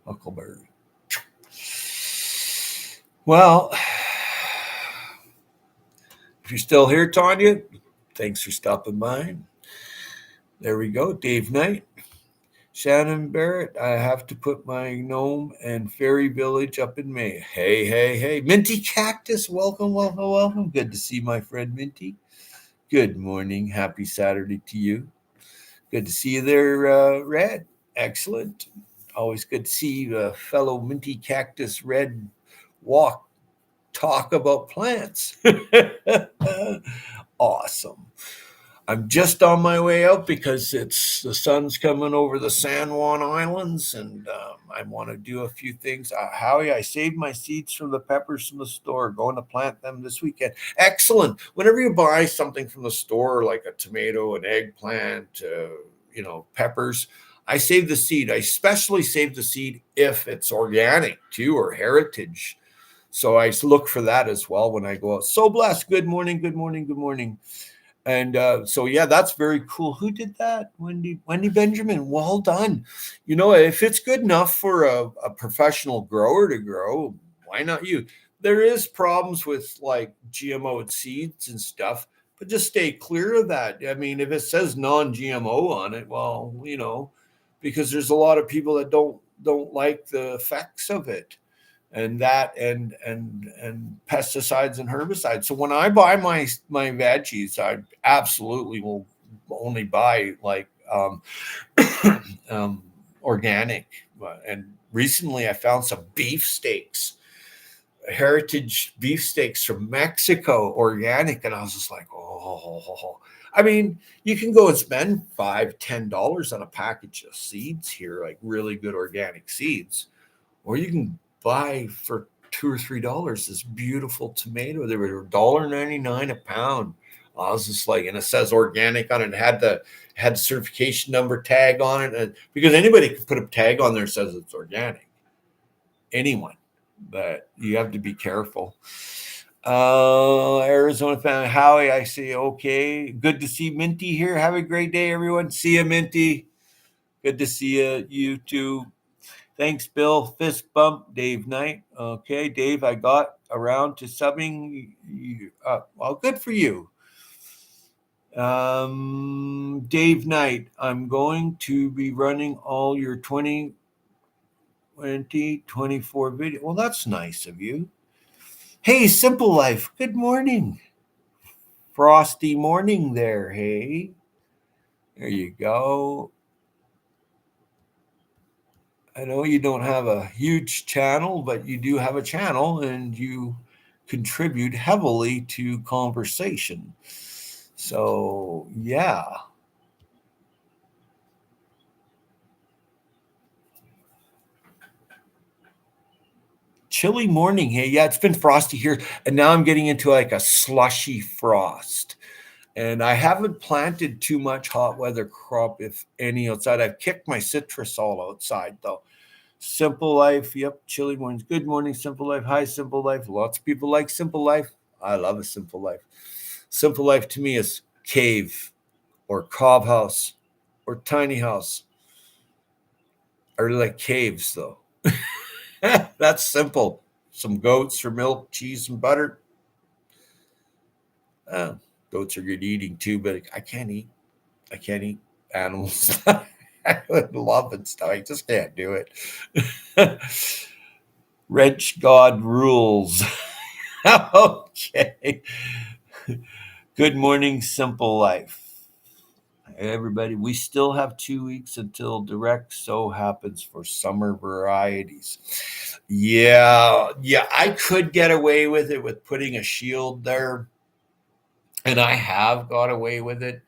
Huckleberry. Well, if you're still here, Tanya, thanks for stopping by. There we go. Dave Knight. Shannon Barrett, I have to put my gnome and fairy village up in May. Hey, hey, hey. Minty Cactus, welcome, welcome, welcome. Good to see my friend Minty. Good morning. Happy Saturday to you. Good to see you there, Red. Excellent. Always good to see fellow Minty Cactus Red talk about plants. Awesome. I'm just on my way out because the sun's coming over the San Juan Islands, and I want to do a few things. Howie, I saved my seeds from the peppers from the store. Going to plant them this weekend. Excellent. Whenever you buy something from the store, like a tomato, an eggplant, peppers, I save the seed. I especially save the seed if it's organic too, or heritage. So I look for that as well when I go out. So blessed. Good morning. Good morning. Good morning. And so, yeah, that's very cool. Who did that? Wendy Benjamin. Well done. If it's good enough for a professional grower to grow, why not you? There is problems with like GMO seeds and stuff, but just stay clear of that. I mean, if it says non-GMO on it, well, because there's a lot of people that don't like the effects of it. And pesticides and herbicides. So when I buy my veggies, I absolutely will only buy like organic. And recently, I found some beefsteaks, heritage beefsteaks from Mexico, organic, and I was just like, oh. I mean, you can go and spend $5-10 on a package of seeds here, like really good organic seeds, or you can buy for $2 or $3 this beautiful tomato. They were $1.99 a pound. I was just like, and it says organic on it. It had the certification number tag on it, and because anybody could put a tag on there that says it's organic. Anyone, but you have to be careful. Arizona fan Howie, I say okay. Good to see Minty here. Have a great day, everyone. See you, Minty. Good to see you. You too. Thanks, Bill. Fist bump, Dave Knight. Okay, Dave, I got around to subbing you. Well, good for you. Dave Knight, I'm going to be running all your 2024 video. Well, that's nice of you. Hey, Simple Life, good morning. Frosty morning there, hey. There you go. I know you don't have a huge channel, but you do have a channel and you contribute heavily to conversation. So, yeah. Chilly morning. Hey, yeah, it's been frosty here. And now I'm getting into like a slushy frost. And I haven't planted too much hot weather crop, if any, outside. I've kicked my citrus all outside, though. Simple Life. Yep. Chilly mornings. Good morning, Simple Life. Hi, Simple Life. Lots of people like Simple Life. I love a Simple Life. Simple Life to me is cave or cob house or tiny house? Are they like caves though? That's simple. Some goats for milk, cheese, and butter. Uh, Goats are good eating too, but I can't eat. I can't eat animals. I would love and stuff. I just can't do it. Wrench God rules. Okay. Good morning, simple life. Hey, everybody, we still have 2 weeks until direct so happens for summer varieties. Yeah, I could get away with it with putting a shield there, and I have got away with it.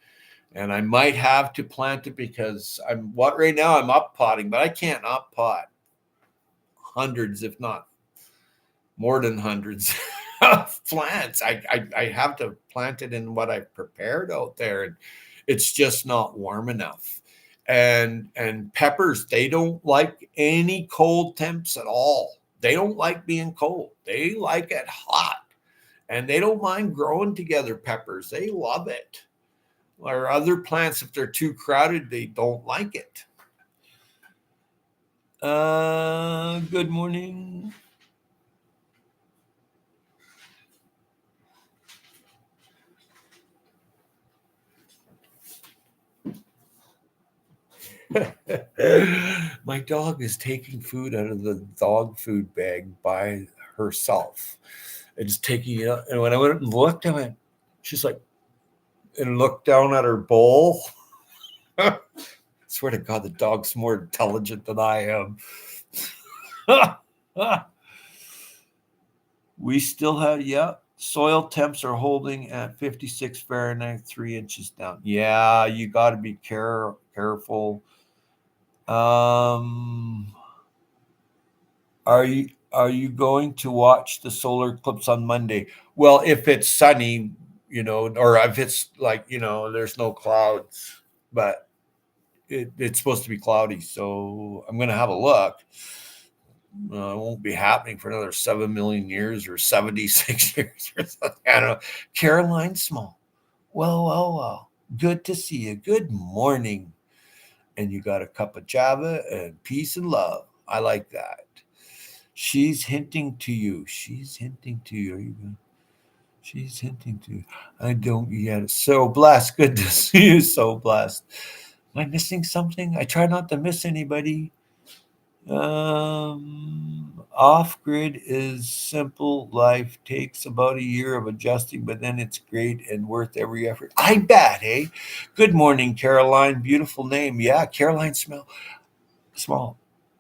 And I might have to plant it because right now I'm up potting, but I can't up pot hundreds, if not more than hundreds of plants. I have to plant it in what I've prepared out there, and it's just not warm enough. And peppers, they don't like any cold temps at all. They don't like being cold. They like it hot, and they don't mind growing together. Peppers, they love it. Or other plants, if they're too crowded, they don't like it. Good morning. My dog is taking food out of the dog food bag by herself and just taking it out. And when I went and looked, I went, she's like, and looked down at her bowl. I swear to God, the dog's more intelligent than I am. We still have, soil temps are holding at 56 Fahrenheit, 3 inches down. Yeah, you got to be careful. Are you going to watch the solar eclipse on Monday? Well, if it's sunny, or if it's like, there's no clouds, but it's supposed to be cloudy, so I'm going to have a look. It won't be happening for another 7 million years or 76 years or something. I don't know. Caroline Small. Well. Good to see you. Good morning. And you got a cup of Java and peace and love. I like that. She's hinting to you. She's hinting to you. Are you going? She's hinting to you. I don't get it. So blessed. Good to see you. So blessed. Am I missing something? I try not to miss anybody. Off grid is simple. Life takes about a year of adjusting, but then it's great and worth every effort. I bet, hey? Good morning, Caroline. Beautiful name. Yeah, Caroline Small.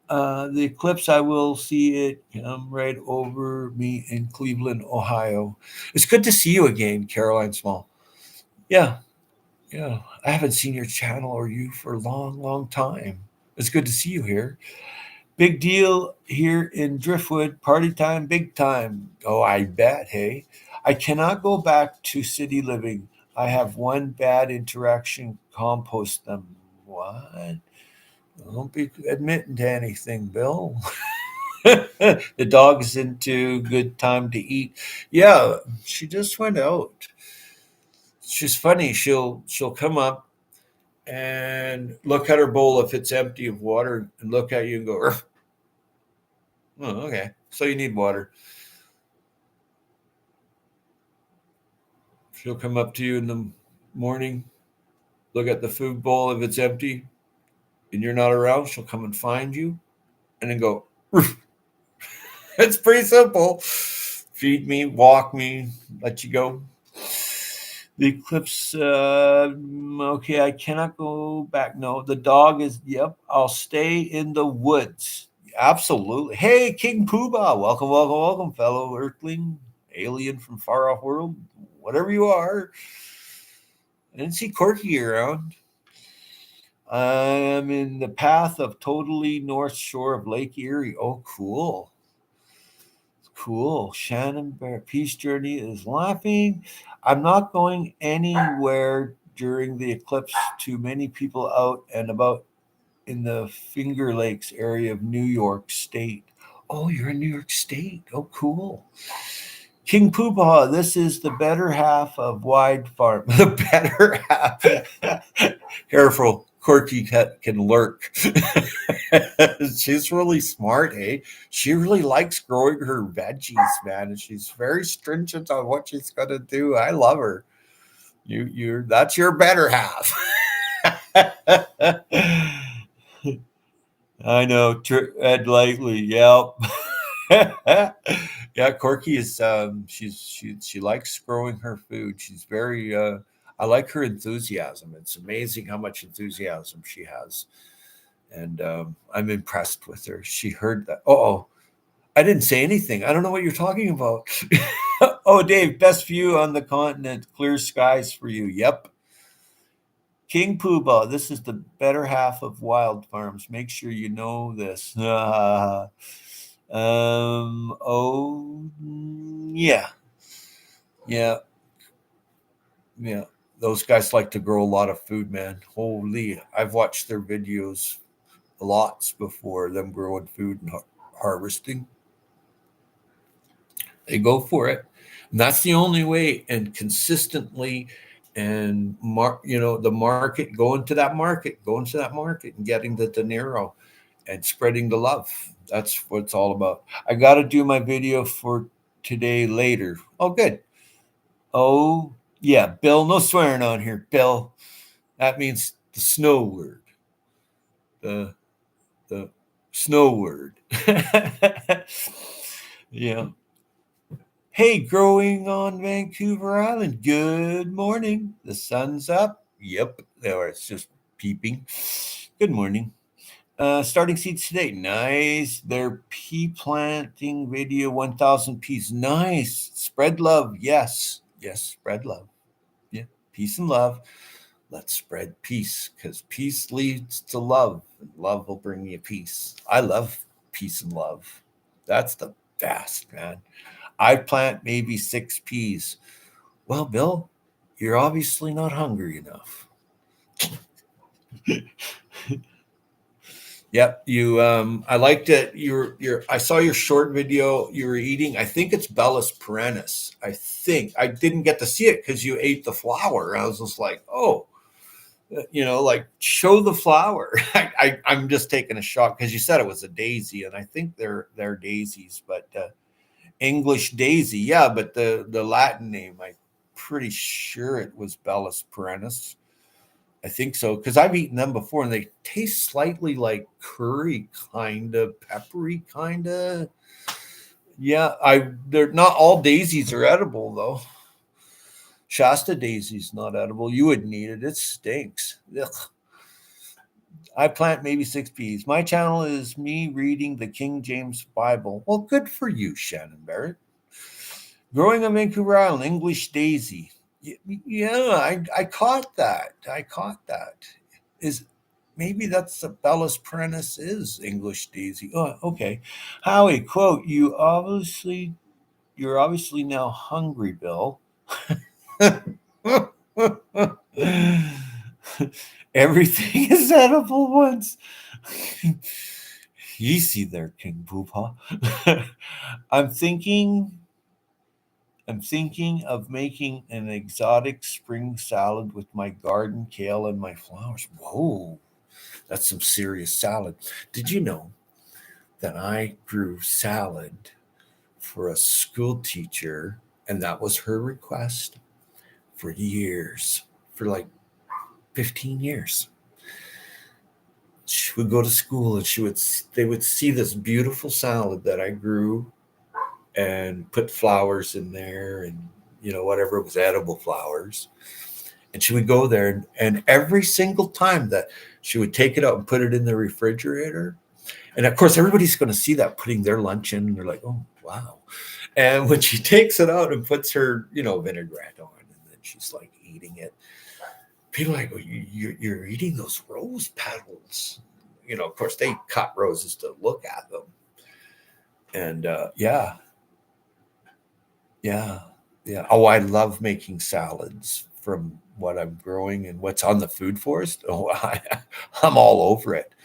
The eclipse, I will see it come right over me in Cleveland, Ohio. It's good to see you again, Caroline Small. Yeah. I haven't seen your channel or you for a long time. It's good to see you here. Big deal here in Driftwood. Party time, big time. Oh, I bet, hey. I cannot go back to city living. I have one bad interaction. Compost them. What? Don't be admitting to anything, Bill. The dog's into good time to eat. Yeah, she just went out. She's funny. She'll come up and look at her bowl if it's empty of water and look at you and go, "Urgh." Oh, okay. So you need water. She'll come up to you in the morning, look at the food bowl. If it's empty and you're not around, she'll come and find you and then go, "Urgh." It's pretty simple. Feed me, walk me, let you go. The eclipse, okay, I cannot go back. No, the dog is, yep, I'll stay in the woods. Absolutely. Hey, King Poobah, welcome, fellow earthling, alien from far off world, whatever you are. I didn't see Corky around. I'm in the path of totally north shore of Lake Erie. Oh, cool. Cool. Shannon Bear Peace Journey is laughing. I'm not going anywhere during the eclipse. Too many people out and about in the Finger Lakes area of New York State. Oh, you're in New York State. Oh, cool. King Poobah, this is the better half of Wide Farm. The better half. Careful. Corky can lurk. She's really smart, eh? She really likes growing her veggies, man, and she's very stringent on what she's gonna do. I love her. You're that's your better half. I know, Ed Lightly. Yep. Yeah, Corky is. She likes growing her food. She's very. I like her enthusiasm. It's amazing how much enthusiasm she has, and I'm impressed with her. She heard that. Oh, I didn't say anything. I don't know what you're talking about. Oh, Dave, best view on the continent. Clear skies for you. Yep. King Poobah, this is the better half of Wild Farms. Make sure you know this. Yeah, yeah, yeah. Those guys like to grow a lot of food, man. Holy, I've watched their videos lots before, them growing food and harvesting. They go for it. And that's the only way, and consistently, and the market, going to that market and getting the dinero and spreading the love. That's what it's all about. I got to do my video for today later. Oh, good. Oh, yeah, Bill. No swearing on here, Bill. That means the snow word. The the snow word. Yeah. Hey, growing on Vancouver Island. Good morning. The sun's up. Yep. There, it's just peeping. Good morning. Starting seeds today. Nice. Their pea planting video 1,000 peas. Nice. Spread love. Yes. Yes. Spread love. Yeah. Peace and love. Let's spread peace because peace leads to love, and love will bring you peace. I love peace and love. That's the best, man. I plant maybe 6 peas. Well, Bill, you're obviously not hungry enough. Yep, you. I liked it. Your. I saw your short video. You were eating. I think it's Bellus perennis. I think I didn't get to see it because you ate the flower. I was just like, oh, like show the flower. I'm just taking a shot because you said it was a daisy, and I think they're daisies, but English daisy, yeah. But the Latin name, I'm pretty sure it was Bellus perennis. I think so because I've eaten them before, and they taste slightly like curry, kind of peppery, kind of. Yeah, they're not all daisies are edible though. Shasta daisy's not edible. You wouldn't eat it. It stinks. Ugh. I plant maybe 6 peas. My channel is me reading the King James Bible. Well, good for you, Shannon Barrett. Growing on Vancouver Island, English daisy. Yeah, I caught that. I caught that. Is maybe that's the Bellus perennis is English daisy. Oh, okay. Howie, quote, you're obviously now hungry, Bill. Everything is edible once. Easy there, King Poopah. I'm thinking I'm thinking of making an exotic spring salad with my garden kale and my flowers. Whoa, that's some serious salad. Did you know that I grew salad for a school teacher, and that was her request for years, for like 15 years? She would go to school and they would see this beautiful salad that I grew and put flowers in there and whatever was edible flowers. And she would go there, and every single time that she would take it out and put it in the refrigerator, and of course everybody's going to see that putting their lunch in, and they're like, oh wow. And when she takes it out and puts her vinaigrette on, and then she's like eating it, people are like, oh, you're eating those rose petals. Of course they cut roses to look at them. And yeah, yeah, yeah. Oh, I love making salads from what I'm growing and what's on the food forest. Oh, I'm all over it.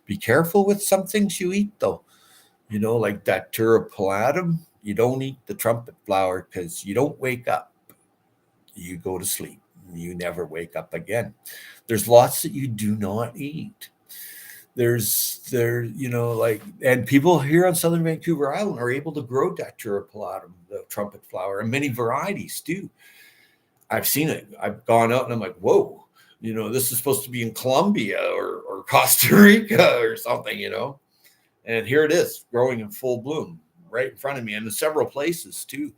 Be careful with some things you eat, though. Like that turipalatum. You don't eat the trumpet flower because you don't wake up. You go to sleep. you never wake up again. There's lots that you do not eat. Like, and people here on southern Vancouver Island are able to grow Datura pilatum, the trumpet flower, and many varieties too. I've seen it. I've gone out and I'm like, whoa, this is supposed to be in Colombia or Costa Rica or something. And here it is growing in full bloom right in front of me and in several places too.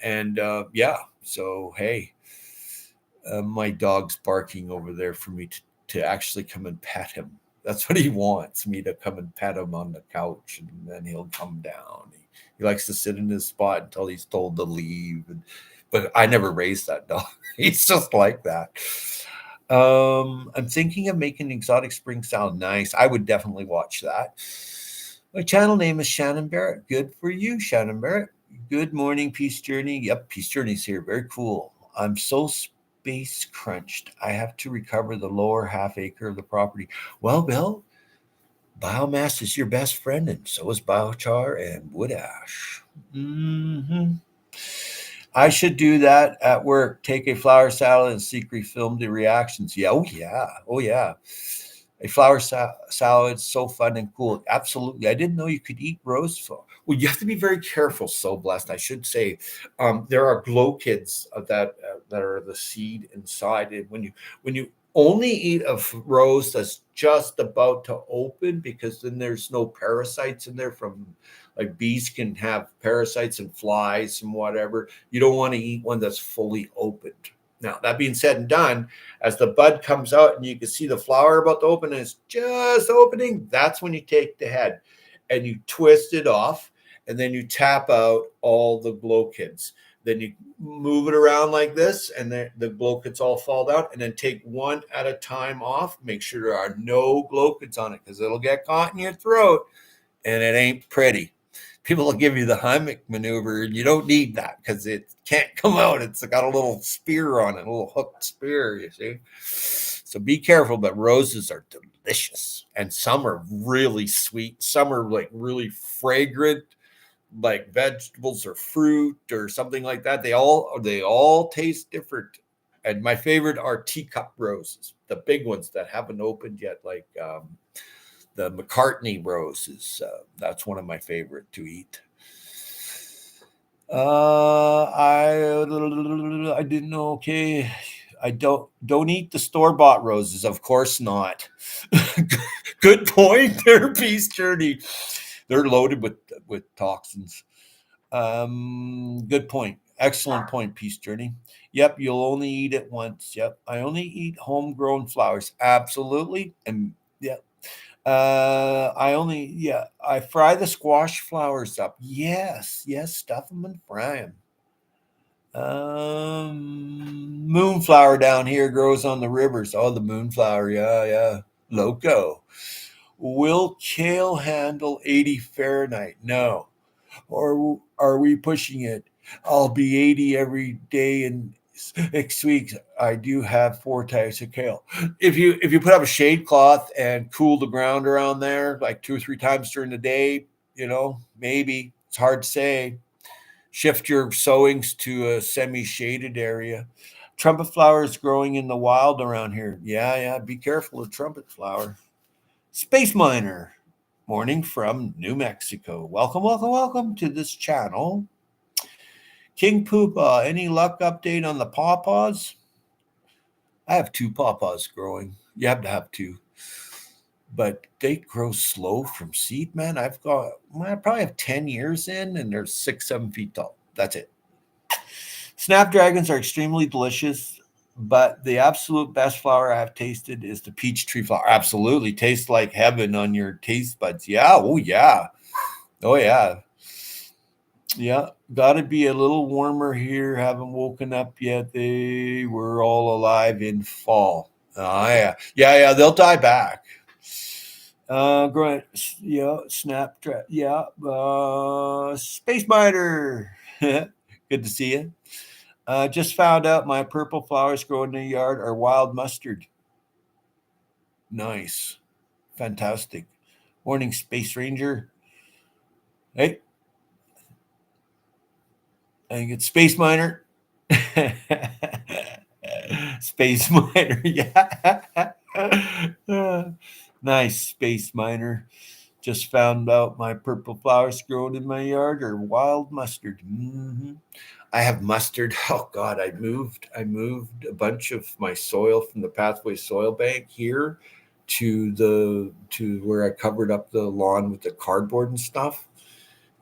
And yeah, so hey, my dog's barking over there for me to actually come and pet him. That's what he wants, me to come and pet him on the couch, and then he'll come down. He likes to sit in his spot until he's told to leave. But I never raised that dog. He's just like that. I'm thinking of making exotic spring salad. Nice. I would definitely watch that. My channel name is Shannon Barrett. Good for you, Shannon Barrett. Good morning, Peace Journey. Yep, Peace Journey's here. Very cool. I'm so space crunched. I have to recover the lower half acre of the property. Well, Bill, biomass is your best friend, and so is biochar and wood ash. Mm-hmm. I should do that at work. Take a flower salad and secretly film the reactions. Yeah, oh yeah, oh yeah. A flower salad, so fun and cool. Absolutely. I didn't know you could eat rose flower. Well, you have to be very careful. So blessed, I should say. There are glow kids that are the seed inside. And when you only eat a rose that's just about to open, because then there's no parasites in there from, like, bees can have parasites and flies and whatever. You don't want to eat one that's fully opened. Now, that being said and done, as the bud comes out and you can see the flower about to open and it's just opening, that's when you take the head and you twist it off, and then you tap out all the glow kids. Then you move it around like this, and the glow kids all fall out, and then take one at a time off. Make sure there are no glow kids on it, because it'll get caught in your throat and it ain't pretty. People will give you the Heimlich maneuver, and you don't need that because it can't come out. It's got a little spear on it, a little hooked spear, you see. So be careful, but roses are delicious, and some are really sweet. Some are like really fragrant, like vegetables or fruit or something like that. They all taste different. And my favorite are teacup roses, the big ones that haven't opened yet, like the McCartney roses. That's one of my favorite to eat. I didn't know. Okay, I don't eat the store-bought roses. Of course not. Good point there, Peace Journey. They're loaded with toxins. Good point. Excellent point, Peace Journey. Yep, you'll only eat it once. Yep, I only eat homegrown flowers. Absolutely, and yeah. I fry the squash flowers up. Yes, stuff them and fry them. Moonflower down here grows on the rivers. Oh, the moonflower, yeah. Loco. Will kale handle 80 Fahrenheit? No. Or are we pushing it? I'll be 80 every day in 6 weeks. I do have 4 types of kale. If you put up a shade cloth and cool the ground around there like 2 or 3 times during the day, maybe. It's hard to say. Shift your sowings to a semi-shaded area. Trumpet flower is growing in the wild around here. Yeah. Be careful of trumpet flower. Space Miner. Morning from New Mexico. Welcome to this channel. King Poopa, any luck update on the pawpaws? I have 2 pawpaws growing. You have to have 2. But they grow slow from seed, man. I probably have 10 years in, and they're 6, 7 feet tall. That's it. Snapdragons are extremely delicious, but the absolute best flower I have tasted is the peach tree flower. Absolutely. Tastes like heaven on your taste buds. Yeah. Oh, yeah. Oh, yeah. Yeah. Got to be a little warmer here. Haven't woken up yet. They were all alive in fall. Oh, yeah. Yeah. They'll die back. Snapdragon. Yeah. Space Miner. Good to see you. Just found out my purple flowers grow in the yard are wild mustard. Nice. Fantastic. Morning, Space Ranger. Hey. I think it's Space Miner. Space miner. Yeah. Nice space miner. Just found out my purple flowers growing in my yard are wild mustard. I have mustard. Oh God, I moved a bunch of my soil from the Pathway Soil Bank here to where I covered up the lawn with the cardboard and stuff.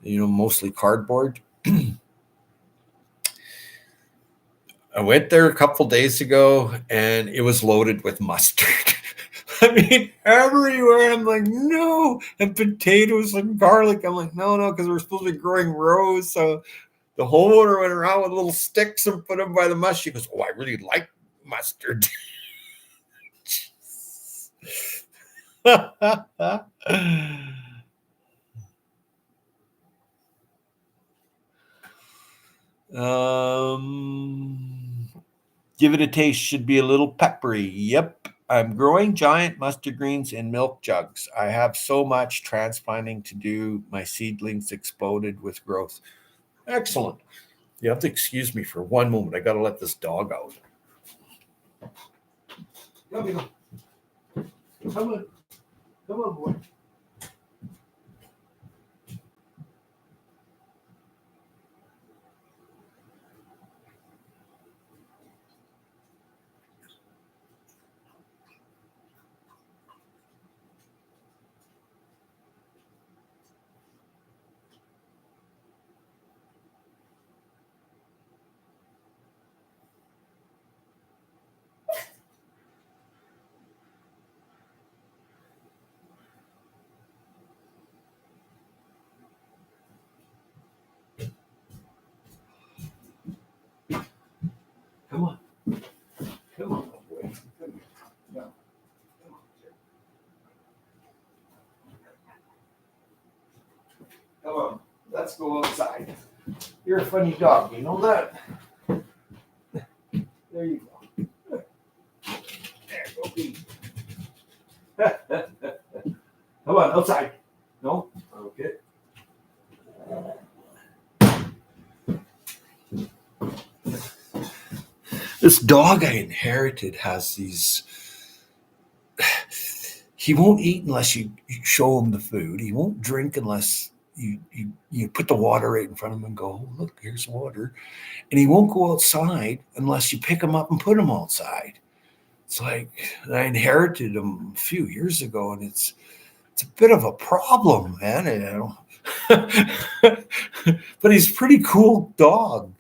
Mostly cardboard. I went there a couple days ago and it was loaded with mustard. I mean, everywhere. I'm like, no. And potatoes and garlic. I'm like, no, no, because we're supposed to be growing rows. So the homeowner went around with little sticks and put them by the mustard. She goes, oh, I really like mustard. um, Give it a taste. Should be a little peppery. Yep. I'm growing giant mustard greens in milk jugs. I have so much transplanting to do. My seedlings exploded with growth. Excellent. You have to excuse me for one moment. I got to let this dog out. Come on. Come on. Come on, boy. Come on. Come on, boy. Come here. No. Come on. Come on. Let's go outside. You're a funny dog. You know that? There you go. There you go. Come on, outside. No? Okay. This dog I inherited has these. He won't eat unless you show him the food. He won't drink unless you put the water right in front of him and go, oh, look, here's water. And he won't go outside unless you pick him up and put him outside. It's like I inherited him a few years ago, and it's a bit of a problem, man. But he's a pretty cool dog.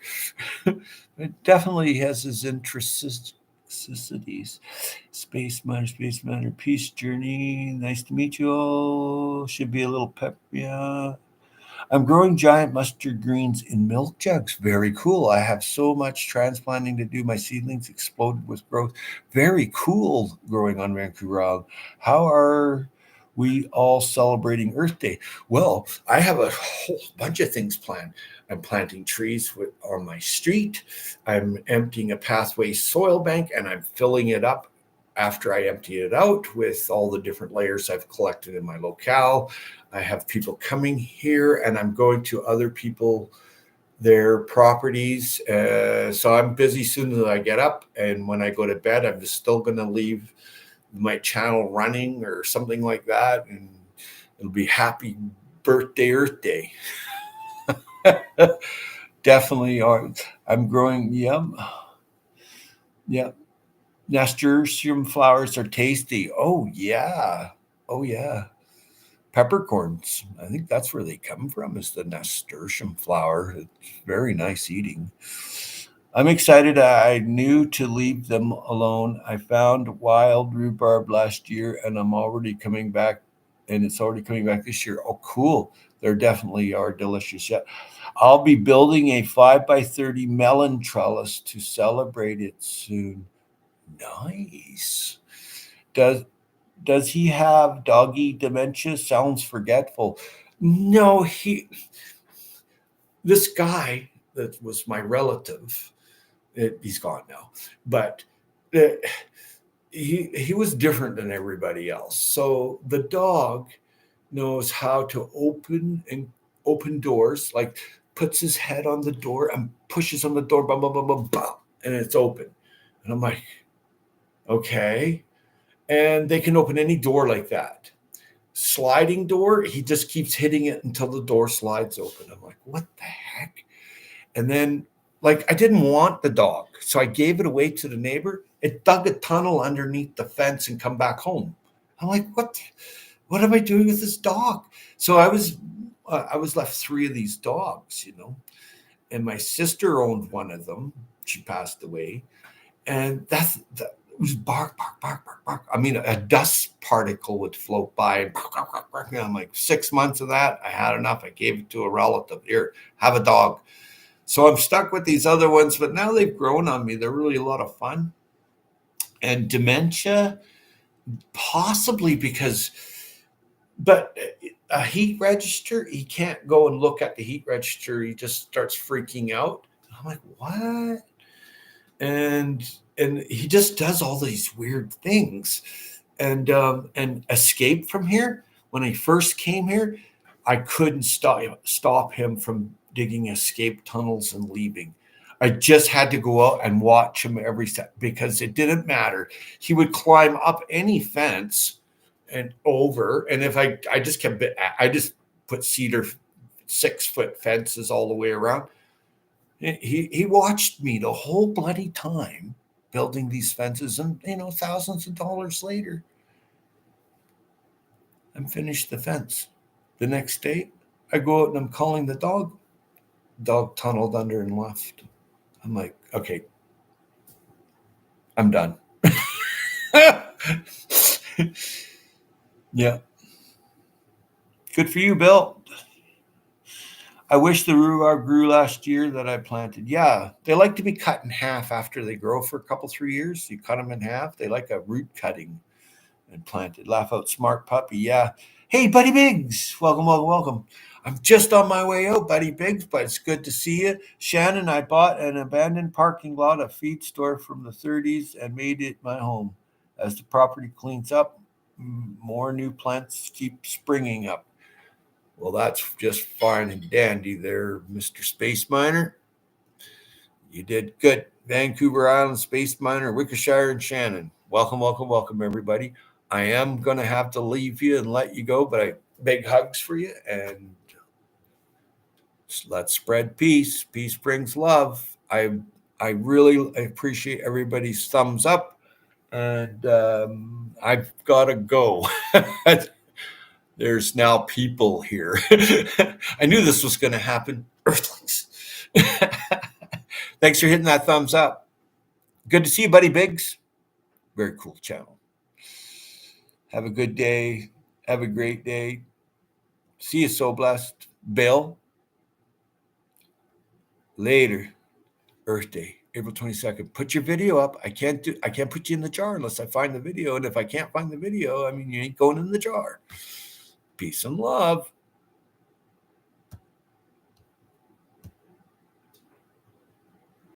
It definitely has his interests. Space Miner, peace journey. Nice to meet you all. Should be a little pep. Yeah. I'm growing giant mustard greens in milk jugs. Very cool. I have so much transplanting to do. My seedlings exploded with growth. Very cool growing on Vancouver Island. How are we all celebrating Earth Day? Well, I have a whole bunch of things planned. I'm planting trees on my street. I'm emptying a Pathway soil bank and I'm filling it up after I empty it out with all the different layers I've collected in my locale. I have people coming here and I'm going to other people, their properties. So I'm busy as soon as I get up. And when I go to bed, I'm just still going to leave my channel running or something like that. And it'll be happy birthday, Earth Day. Definitely are. I'm growing. Yep. Yep. Nasturtium flowers are tasty. Oh, yeah. Oh, yeah. Peppercorns. I think that's where they come from, is the nasturtium flower. It's very nice eating. I'm excited. I knew to leave them alone. I found wild rhubarb last year and I'm already coming back, and it's already coming back this year. Oh, cool. There definitely are delicious. Yeah. I'll be building a 5x30 melon trellis to celebrate it soon. Nice. Does does he have doggy dementia? Sounds forgetful. No, this guy that was my relative, he's gone now, but uh, he was different than everybody else. So the dog knows how to open doors, like puts his head on the door and pushes on the door, blah, blah, blah, blah, blah, and it's open. And I'm like, Okay. And they can open any door like that. Sliding door, he just keeps hitting it until the door slides open. I'm like, what the heck? And then, like, I didn't want the dog, so I gave it away to the neighbor. It dug a tunnel underneath the fence and come back home. I'm like, what? What am I doing with this dog? So I was left three of these dogs, and my sister owned one of them. She passed away, and that it was bark, bark, bark, bark, bark. I mean, a dust particle would float by, and bark, bark, bark, bark. And I'm like, 6 months of that, I had enough. I gave it to a relative. Here, have a dog. So I'm stuck with these other ones, but now they've grown on me. They're really a lot of fun. And dementia, possibly because, but a heat register, he can't go and look at the heat register. He just starts freaking out. I'm like, what? And he just does all these weird things. And escape from here. When I first came here, I couldn't stop him from digging escape tunnels and leaving. I just had to go out and watch him every step because it didn't matter. He would climb up any fence and over. And if I just put cedar 6-foot fences all the way around. He watched me the whole bloody time building these fences, and thousands of dollars later, I'm finished the fence. The next day, I go out and I'm calling the dog. Dog tunneled under and left. I'm like, okay, I'm done. Yeah. Good for you, Bill. I wish the rhubarb grew last year that I planted. Yeah, they like to be cut in half after they grow for a couple, 3 years. You cut them in half. They like a root cutting and planted. Laugh out, smart puppy. Yeah. Hey, Buddy Biggs. Welcome, welcome, welcome. I'm just on my way out, Buddy Biggs, but it's good to see you. Shannon, I bought an abandoned parking lot, a feed store from the 30s, and made it my home. As the property cleans up, more new plants keep springing up. Well, that's just fine and dandy there, Mr. Space Miner. You did good. Vancouver Island Space Miner, Wickershire, and Shannon. Welcome, welcome, welcome, everybody. I am going to have to leave you and let you go, but big hugs for you, and let's spread peace. Peace brings love. I really appreciate everybody's thumbs up, and I've got to go. There's now people here. I knew this was going to happen. Earthlings. Thanks for hitting that thumbs up. Good to see you, Buddy Biggs. Very cool channel. Have a good day. Have a great day. See you, so blessed. Bill. Later. Earth Day, April 22nd. Put your video up. I can't put you in the jar unless I find the video. And if I can't find the video, I mean, you ain't going in the jar. Peace and love.